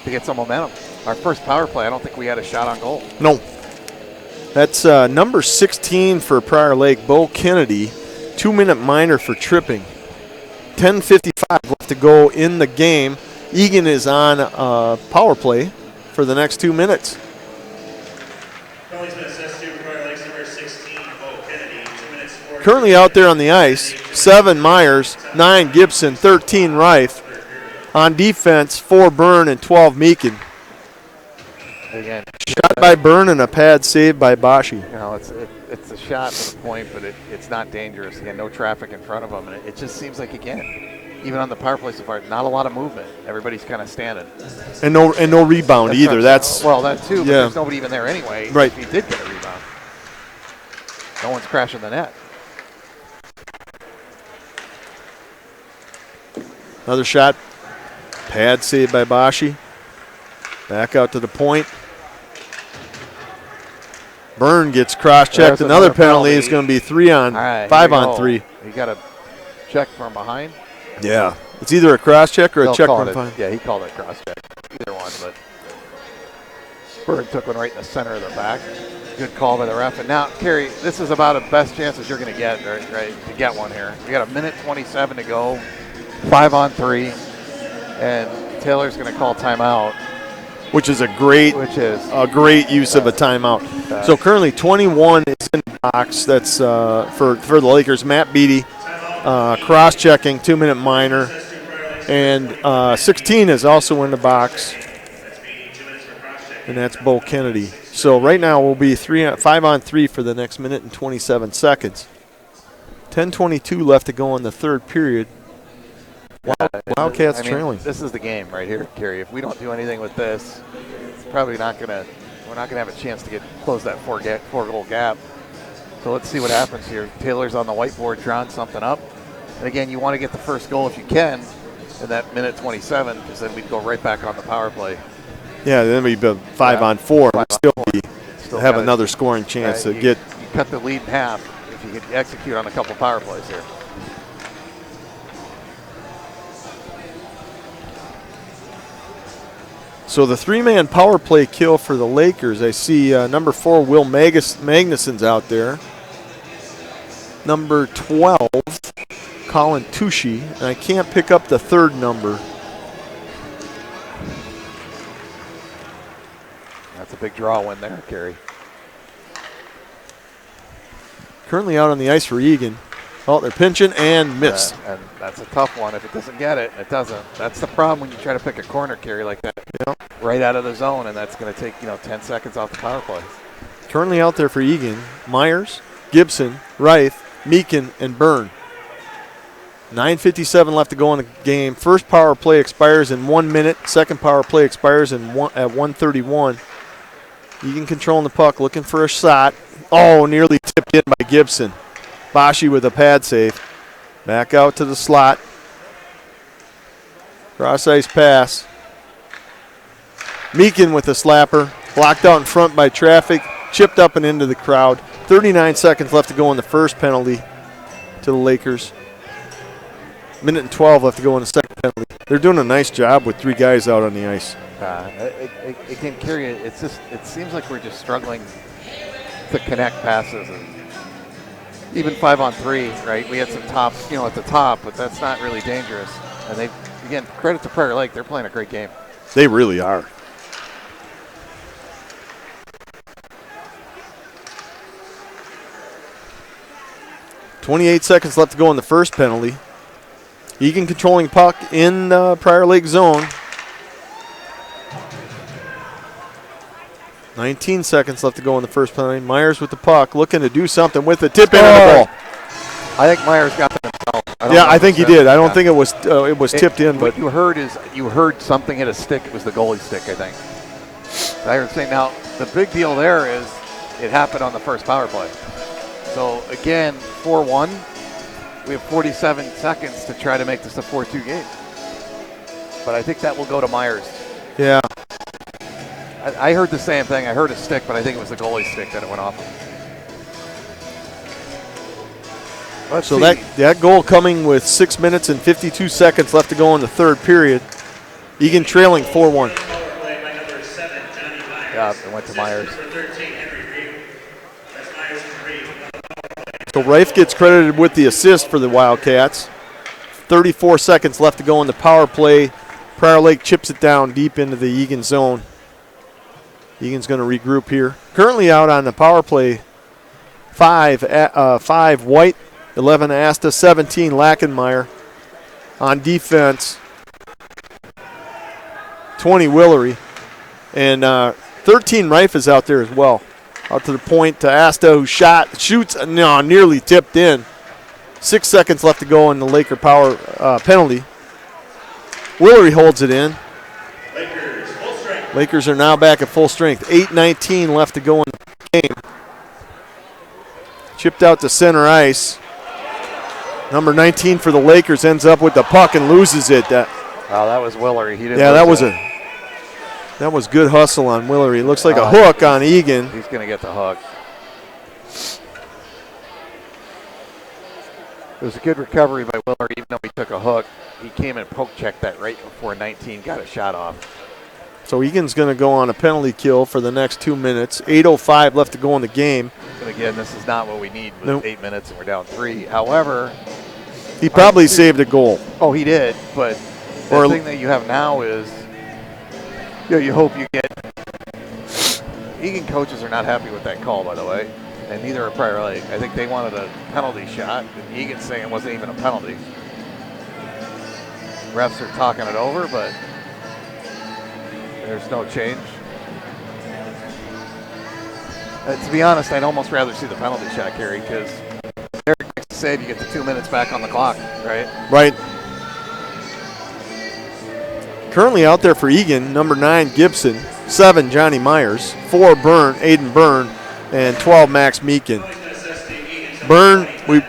to get some momentum. Our first power play, I don't think we had a shot on goal. No. That's number 16 for Prior Lake, Bo Kennedy. 2-minute minor for tripping. 10:55 left to go in the game. Eagan is on power play for the next 2 minutes. Penalty's been assessed to Prior Lake's number 16, Bo Kennedy, 2 minutes, 4. Currently out there on the ice, 7 Myers, 9 Gibson, 13 Reif. On defense, 4 Byrne and 12 Meekin. Again, Shot by Byrne and a pad saved by Bashi. it's a shot to the point, but it's not dangerous. Again, no traffic in front of them, and it just seems like, again, even on the power play so far, not a lot of movement. Everybody's kind of standing. And no rebound either. That's well, that too, but yeah. there's nobody even there anyway. Right. If he did get a rebound, no one's crashing the net. Another shot. Pad saved by Bashi. Back out to the point. Byrne gets cross-checked. There's Another another penalty. penalty. Is going to be 3 on, All right, 5 here we on go. 3. You got a check from behind. Yeah. It's either a cross-check or a They'll check call from it. behind. Yeah, he called it cross-check. Either one, but Byrne took one right in the center of the back. Good call by the ref. And now, Kerry, this is about the best chances you're going to get, right, to get one here. You got a minute 27 to go, 5 on 3, and Taylor's going to call timeout. Which is a great use of a timeout. So currently 21 is in the box. That's for the Lakers. Matt Beattie cross-checking, 2-minute minor. And 16 is also in the box. And that's Bo Kennedy. So right now we'll be 5 on 3 for the next minute and 27 seconds. 10:22 left to go in the third period. Wildcats trailing. This is the game right here, Kerry. If we don't do anything with this, it's probably not gonna. We're not gonna have a chance to close that four-goal gap. So let's see what happens here. Taylor's on the whiteboard drawing something up. And again, you want to get the first goal if you can in that minute 27, because then we'd go right back on the power play. Yeah, then we'd be 5 on 4. We'd still have gotta- another scoring chance to you get. cut the lead in half if you could execute on a couple power plays here. So the 3-man power play kill for the Lakers. I see number 4, Will Magnuson's out there. Number 12, Colin Tushy. And I can't pick up the third number. That's a big draw win there, Kerry. Currently out on the ice for Eagan. Oh, they're pinching and missed. And that's a tough one. If it doesn't get it, it doesn't. That's the problem when you try to pick a corner carry like that. Right out of the zone, and that's going to take 10 seconds off the power play. Currently out there for Eagan, Myers, Gibson, Reif, Meakin, and Byrne. 9:57 left to go in the game. First power play expires in 1 minute. Second power play expires at 1:31. Eagan controlling the puck, looking for a shot. Oh, nearly tipped in by Gibson. Bashi with a pad save. Back out to the slot. Cross-ice pass. Meakin with a slapper. Blocked out in front by traffic. Chipped up and into the crowd. 39 seconds left to go in the first penalty to the Lakers. Minute and 12 left to go in the second penalty. They're doing a nice job with 3 guys out on the ice. It can carry it. It's just, it seems like we're just struggling to connect passes. And even 5 on 3, right? We had some tops, at the top, but that's not really dangerous. And they, again, credit to Prior Lake. They're playing a great game. They really are. .28 seconds left to go in the first penalty. Eagan controlling puck in the Prior Lake zone. 19 seconds left to go in the first penalty. Myers with the puck, looking to do something with the tip in of the ball. I think Myers got that himself. I think he did. I don't think it was tipped in, but what you heard something hit a stick. It was the goalie stick, I think. I heard saying now the big deal there is it happened on the first power play. So again, 4-1. We have 47 seconds to try to make this a 4-2 game. But I think that will go to Myers. Yeah. I heard the same thing. I heard a stick, but I think it was the goalie stick that it went off of. So that goal coming with 6 minutes and 52 seconds left to go in the third period. Eagan trailing 4-1. Yeah, it went to Myers. So Reif gets credited with the assist for the Wildcats. 34 seconds left to go in the power play. Prior Lake chips it down deep into the Eagan zone. Eagan's going to regroup here. Currently out on the power play, 5 White, 11 Asta, 17 Lackenmeyer. On defense, 20 Willery. And 13 Reif is out there as well. Out to the point to Asta, who shoots, nearly tipped in. 6 seconds left to go in the Laker power penalty. Willery holds it in. Lakers are now back at full strength. 8:19 left to go in the game. Chipped out to center ice. Number 19 for the Lakers ends up with the puck and loses it. Oh, that was Willery. He didn't. Yeah, that was That was good hustle on Willery. Looks like a hook on Eagan. He's going to get the hook. It was a good recovery by Willery, even though he took a hook. He came and poke checked that right before 19 got a shot off. So Egan's going to go on a penalty kill for the next 2 minutes. 8:05 left to go in the game. And again, this is not what we need with Nope. 8 minutes and we're down 3. However, He probably saved a goal. oh, he did, but the thing that you have now is, you hope you get. Eagan coaches are not happy with that call, by the way, and neither are Prior Lake. I think they wanted a penalty shot, and Eagan's saying it wasn't even a penalty. Refs are talking it over, but there's no change. To be honest, I'd almost rather see the penalty shot, Kerry, because Derek makes the save, you get the 2 minutes back on the clock, right? Right. Currently out there for Eagan, number 9, Gibson, 7, Johnny Myers, 4, Aiden Byrne, and 12, Max Meakin.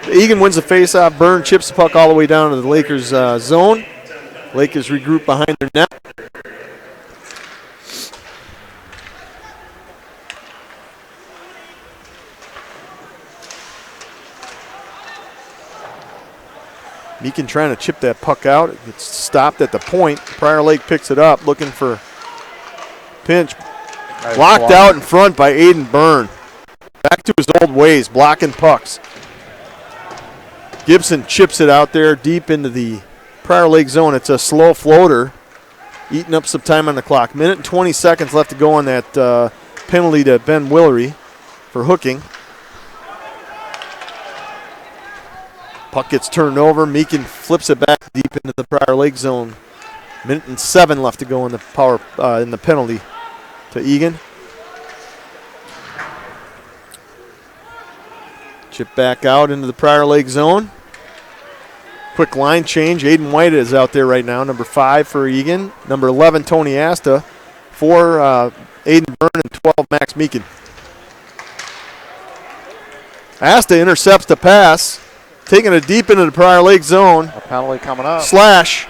Eagan wins the faceoff. Byrne chips the puck all the way down to the Lakers' zone. Lakers regroup behind their net. Meakin trying to chip that puck out. It gets stopped at the point. Prior Lake picks it up, looking for pinch. Blocked out in front by Aiden Byrne. Back to his old ways, blocking pucks. Gibson chips it out there deep into the Prior Lake zone. It's a slow floater, eating up some time on the clock. Minute and 20 seconds left to go on that penalty to Ben Willery for hooking. Puck gets turned over. Meakin flips it back deep into the Prior Lake zone. Minute and 7 left to go in the penalty to Eagan. Chip back out into the Prior Lake zone. Quick line change. Aiden White is out there right now. Number 5 for Eagan. Number 11, Tony Asta. 4, Aiden Byrne, and 12, Max Meakin. Asta intercepts the pass. Taking it deep into the Prior Lake zone. A penalty coming up. Slash.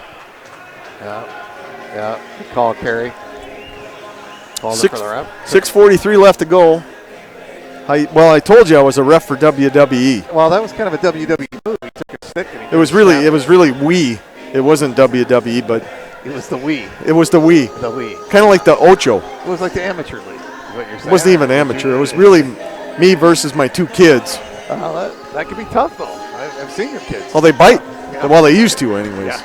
Yeah. Good call, Kerry. Called it for the ref. 6:43 left to go. I told you I was a ref for WWE. Well, that was kind of a WWE move. He took a stick and he It was really Wii. It wasn't WWE, but it was the Wii. it was the Wii. The Wii. Kind of like the Ocho. It was like the amateur league, is what you're saying. It wasn't even amateur. It was really me versus my 2 kids. That could be tough, though. I've seen your kids. Well, they bite. Yeah. Well, they used to, anyways.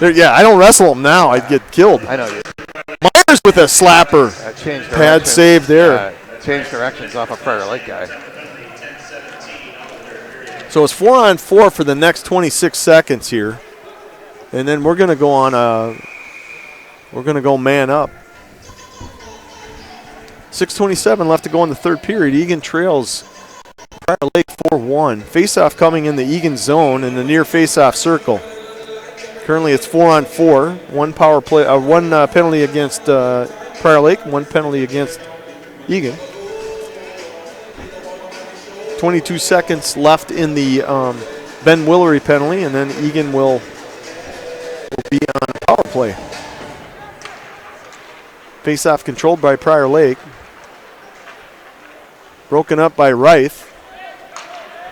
Yeah. I don't wrestle them now. I'd get killed. I know you. Myers with a slapper. Changed Pad directions. save there. Changed directions off a Prior Lake guy. So it's 4-on-4 for the next 26 seconds here. And then we're going to go on we're going to go man up. 6:27 left to go in the third period. Eagan trails Prior Lake 4-1. Faceoff coming in the Eagan zone in the near faceoff circle. Currently it's 4-on-4. One power play, one penalty against Prior Lake, one penalty against Eagan. 22 seconds left in the Ben Willery penalty, and then Eagan will be on power play. Faceoff controlled by Prior Lake. Broken up by Reif.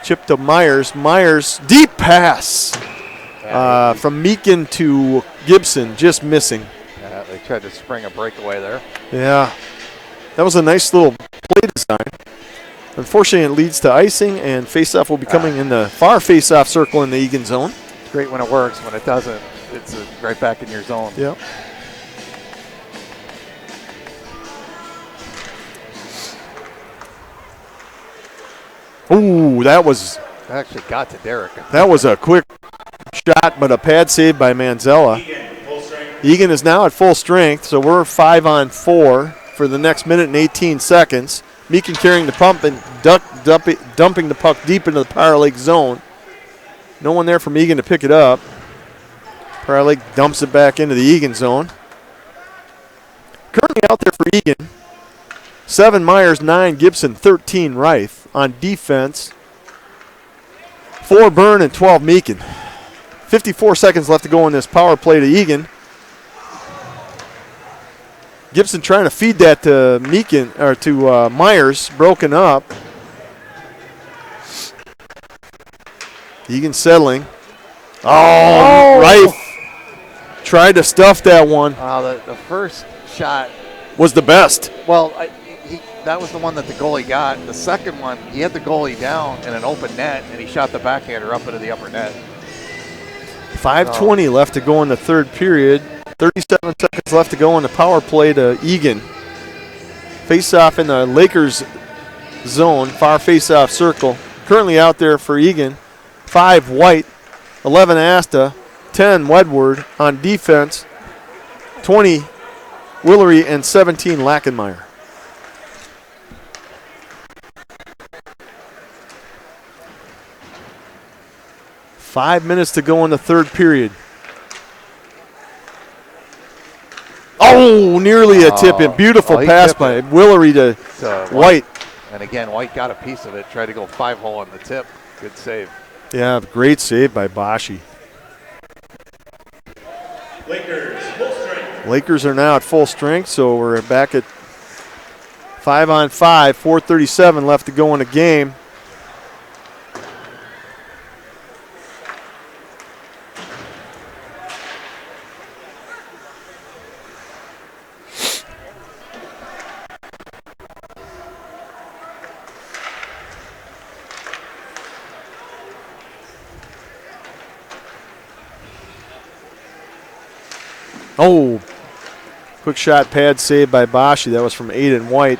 Chip to Myers. Myers, deep pass from Meakin to Gibson, just missing. Yeah, they tried to spring a breakaway there. Yeah, that was a nice little play design. Unfortunately, it leads to icing, and faceoff will be coming in the far faceoff circle in the Eagan zone. It's great when it works. When it doesn't, it's right back in your zone. Yeah. Ooh, that actually got to Derek. That was a quick shot, but a pad save by Manzella. Eagan is now at full strength, so we're 5-on-4 for the next minute and 18 seconds. Meakin carrying the pump and dumping the puck deep into the Prior Lake zone. No one there from Eagan to pick it up. Prior Lake dumps it back into the Eagan zone. Currently out there for Eagan, 7 Myers, 9 Gibson, 13 Reif. On defense, 4 Byrne and 12 Meakin. 54 seconds left to go in this power play to Eagan. Gibson trying to feed that to Meakin or to Myers, broken up. Eagan settling. Oh, Rife tried to stuff that one. The first shot was the best. Well, that was the one that the goalie got. The second one, he had the goalie down in an open net, and he shot the backhander up into the upper net. 5:20 left to go in the third period. 37 seconds left to go in the power play to Eagan. Face-off in the Lakers zone, far face-off circle. Currently out there for Eagan. 5 White, 11 Asta, 10 Wedward on defense, 20 Willery, and 17 Lackenmeyer. Five minutes to go in the third period. Oh, nearly a tip in. Beautiful pass by Willery to White. And again, White got a piece of it, tried to go 5-hole on the tip. Good save. Yeah, great save by Bashi. Lakers, full strength. Lakers are now at full strength, so we're back at 5-on-5, 4:37 left to go in the game. Oh, quick shot pad save by Bashi. That was from Aiden White.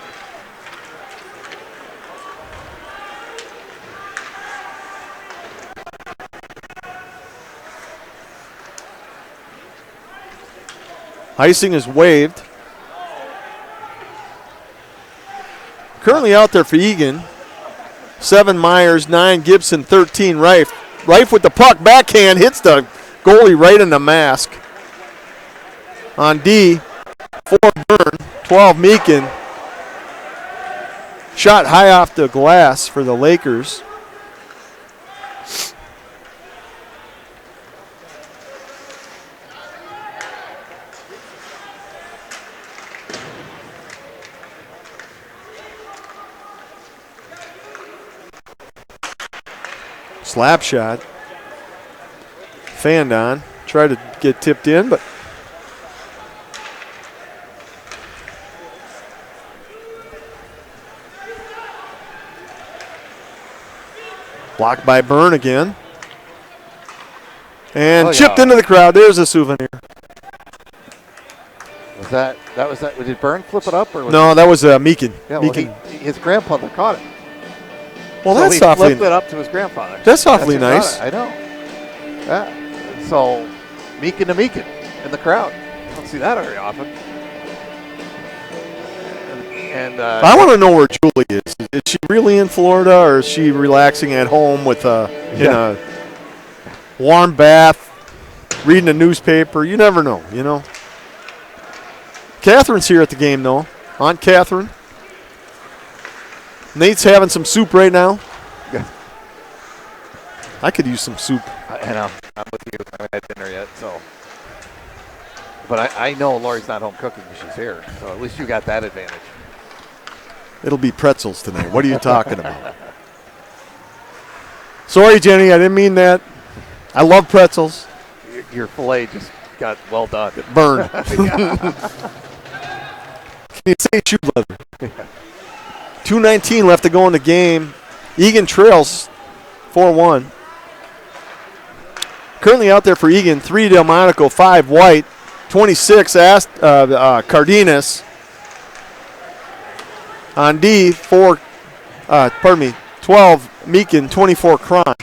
Icing is waived. Currently out there for Eagan. 7 Myers, 9 Gibson, 13 Rife. Rife with the puck, backhand, hits the goalie right in the mask. On D, 4 Byrne, 12 Meakin. Shot high off the glass for the Lakers. Slap shot. Fanned on. Tried to get tipped in, but blocked by Byrne again. And chipped into the crowd. There's a souvenir. Was that? Did Byrne flip it up? Or was no, that was Meakin. Yeah, Meakin. well, his grandfather caught it. Well, so that's he awfully flipped it up to his grandfather. That's awfully nice. I know. Yeah. So, Meakin to Meakin in the crowd. I don't see that very often. And I want to know where Julie is. Is she really in Florida, or is she relaxing at home with in a warm bath, reading a newspaper? You never know, you know. Catherine's here at the game, though. Aunt Catherine. Nate's having some soup right now. Yeah. I could use some soup. I know. I'm with you. I haven't had dinner yet, so. But I know Lori's not home cooking because she's here, so at least you got that advantage. It'll be pretzels tonight. What are you talking about? Sorry, Jenny. I didn't mean that. I love pretzels. Your filet just got well done. Burned. Can you say shoe leather? 2:19 left to go in the game. Eagan trails 4-1. Currently out there for Eagan, 3 Delmonico, 5 White, 26 Cardenas. On D, 12 Meakin, 24 Cron.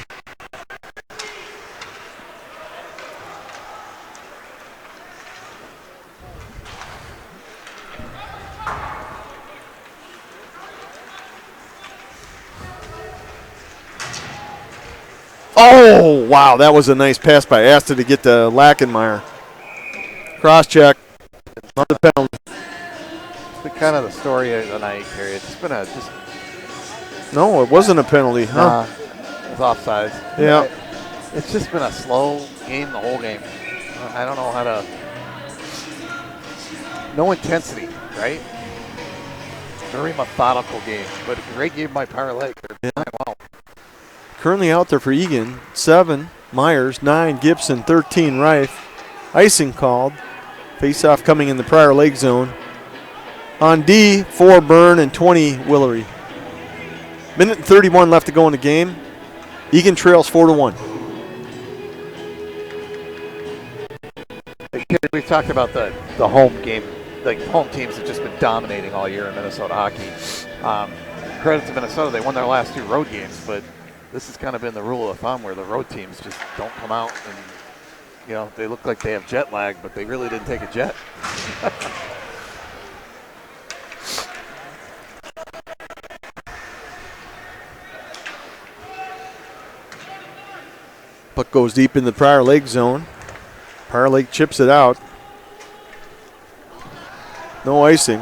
Oh, wow, that was a nice pass by Asta to get to Lackenmeyer. Cross check. Another penalty. It's been kind of the story of the night, Gary. It's been No, it wasn't a penalty, huh? It was offsides. Yeah. It's just been a slow game the whole game. I don't know how to. No intensity. right? Very methodical game, but a great game by Prior Lake. Wow. Currently out there for Eagan, 7 Myers, 9 Gibson, 13 Reif. Icing called. Face-off coming in the Prior Lake zone. On D, 4 Byrne and 20 Willery. Minute and 31 left to go in the game. Eagan trails 4-1. We've talked about the home game. The home teams have just been dominating all year in Minnesota hockey. Credit to Minnesota, they won their last 2 road games, but this has kind of been the rule of thumb where the road teams just don't come out and, you know, they look like they have jet lag, but they really didn't take a jet. Puck goes deep in the Prior Lake zone. Prior Lake chips it out. No icing.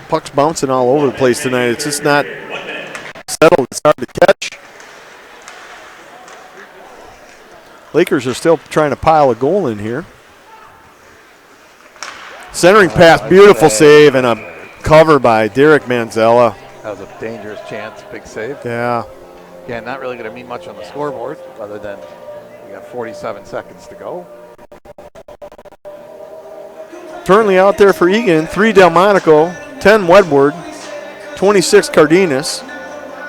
Puck's bouncing all over the place tonight. It's just not settled. It's hard to catch. Lakers are still trying to pile a goal in here. Centering pass, beautiful save, and a cover by Derek Manzella. That was a dangerous chance, big save. Yeah. Again, not really going to mean much on the scoreboard other than we got 47 seconds to go. Currently out there for Eagan, 3 Delmonico, 10 Wedward, 26 Cardenas,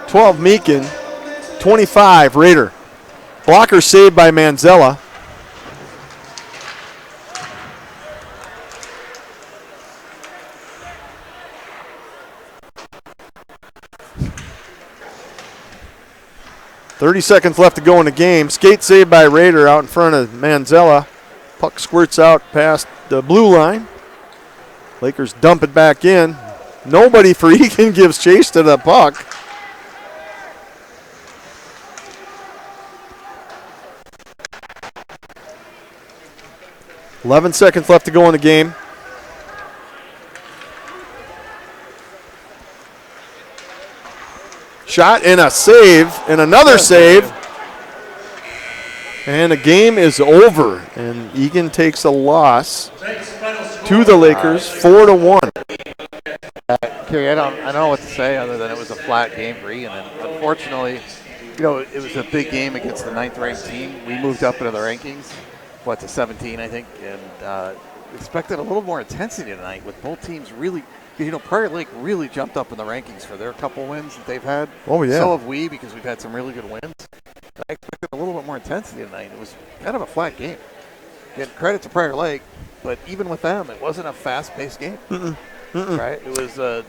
12 Meakin, 25 Raider. Blocker saved by Manzella. .30 seconds left to go in the game. Skate saved by Raider out in front of Manzella. Puck squirts out past the blue line. Lakers dump it back in. Nobody for Eagan gives chase to the puck. .11 seconds left to go in the game. Shot and a save and another save. And the game is over. And Eagan takes a loss to the Lakers, 4-1. Kerry, I don't know what to say other than it was a flat game for Eagan. And unfortunately, you know, it was a big game against the 9th-ranked team. We moved up into the rankings, to 17, I think, and expected a little more intensity tonight with both teams really. You know, Prior Lake really jumped up in the rankings for their couple wins that they've had. Oh, yeah. So have we, because we've had some really good wins. I expected a little bit more intensity tonight. It was kind of a flat game. Get credit to Prior Lake, but even with them, it wasn't a fast-paced game. Right? It was, 4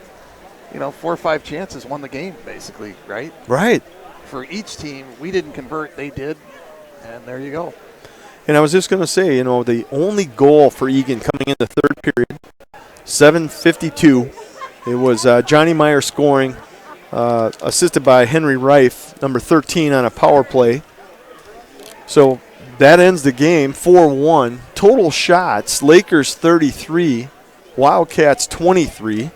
or 5 chances won the game, basically, right? Right. For each team, we didn't convert, they did, and there you go. And I was just going to say, the only goal for Eagan coming in the third period, 7:52. It was Johnny Meyer scoring, assisted by Henry Reif, number 13, on a power play. So that ends the game, 4-1. Total shots, Lakers 33, Wildcats 23.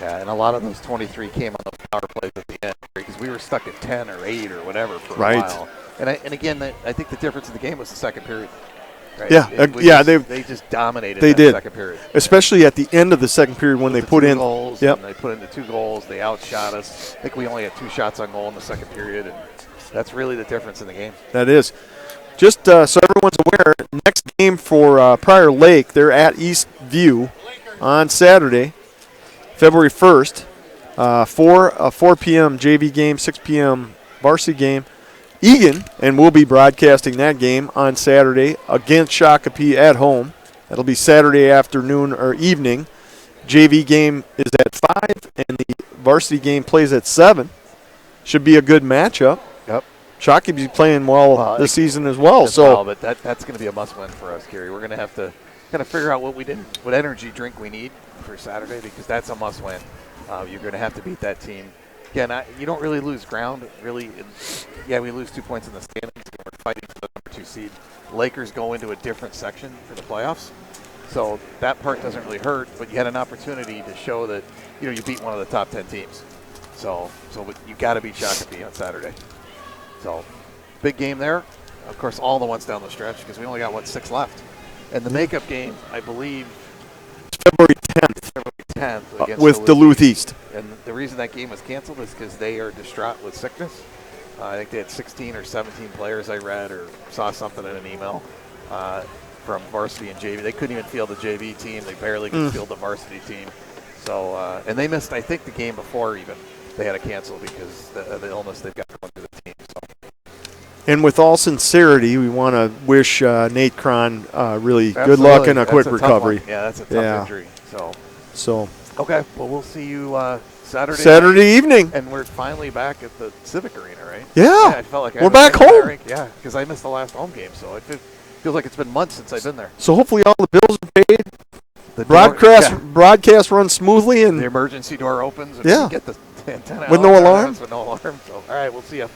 Yeah, and a lot of those 23 came on those power plays at the end because we were stuck at 10 or 8 or whatever for a while. And again, I think the difference in the game was the second period. Right? Yeah, they just dominated. They did, second period, especially at the end of the second period when they put in goals. Yep, they put in the 2 goals. They outshot us. I think we only had 2 shots on goal in the second period, and that's really the difference in the game. That is. Just so everyone's aware, next game for Prior Lake, they're at East View on Saturday, February 1st, 4 p.m. JV game, 6 p.m. varsity game. Eagan, and we'll be broadcasting that game on Saturday against Shakopee at home. That'll be Saturday afternoon or evening. JV game is at 5, and the varsity game plays at 7. Should be a good matchup. Yep. Shakopee's playing well this season as well. But that's going to be a must-win for us, Gary. We're going to have to kind of figure out what energy drink we need for Saturday because that's a must-win. You're going to have to beat that team. Again, you don't really lose ground, really. We lose 2 points in the standings. We're fighting for the number 2 seed. Lakers go into a different section for the playoffs, so that part doesn't really hurt. But you had an opportunity to show that you beat one of the top 10 teams. So you got to beat Shakopee on Saturday. So big game there. of course, all the ones down the stretch because we only got, 6 left. And the makeup game, I believe, February 10th February 10th against with Duluth East. And the reason that game was canceled is because they are distraught with sickness. I think they had 16 or 17 players I read or saw something in an email from varsity and JV. They couldn't even field the JV team. They barely could field the varsity team. So, and they missed, I think, the game before even. They had to cancel because the illness they've got going through the team. So. And with all sincerity, we want to wish Nate Cron really good luck and a quick recovery. Yeah, that's a tough injury. So. Okay, well, we'll see you Saturday evening. And we're finally back at the Civic Arena, right? Yeah. I felt like we're back home. Yeah, because I missed the last home game, so it feels like it's been months since I've been there. So hopefully all the bills are paid. The broadcast runs smoothly, and the emergency door opens. And yeah, we get the antenna with no alarm. With no alarm. So, all right, we'll see you.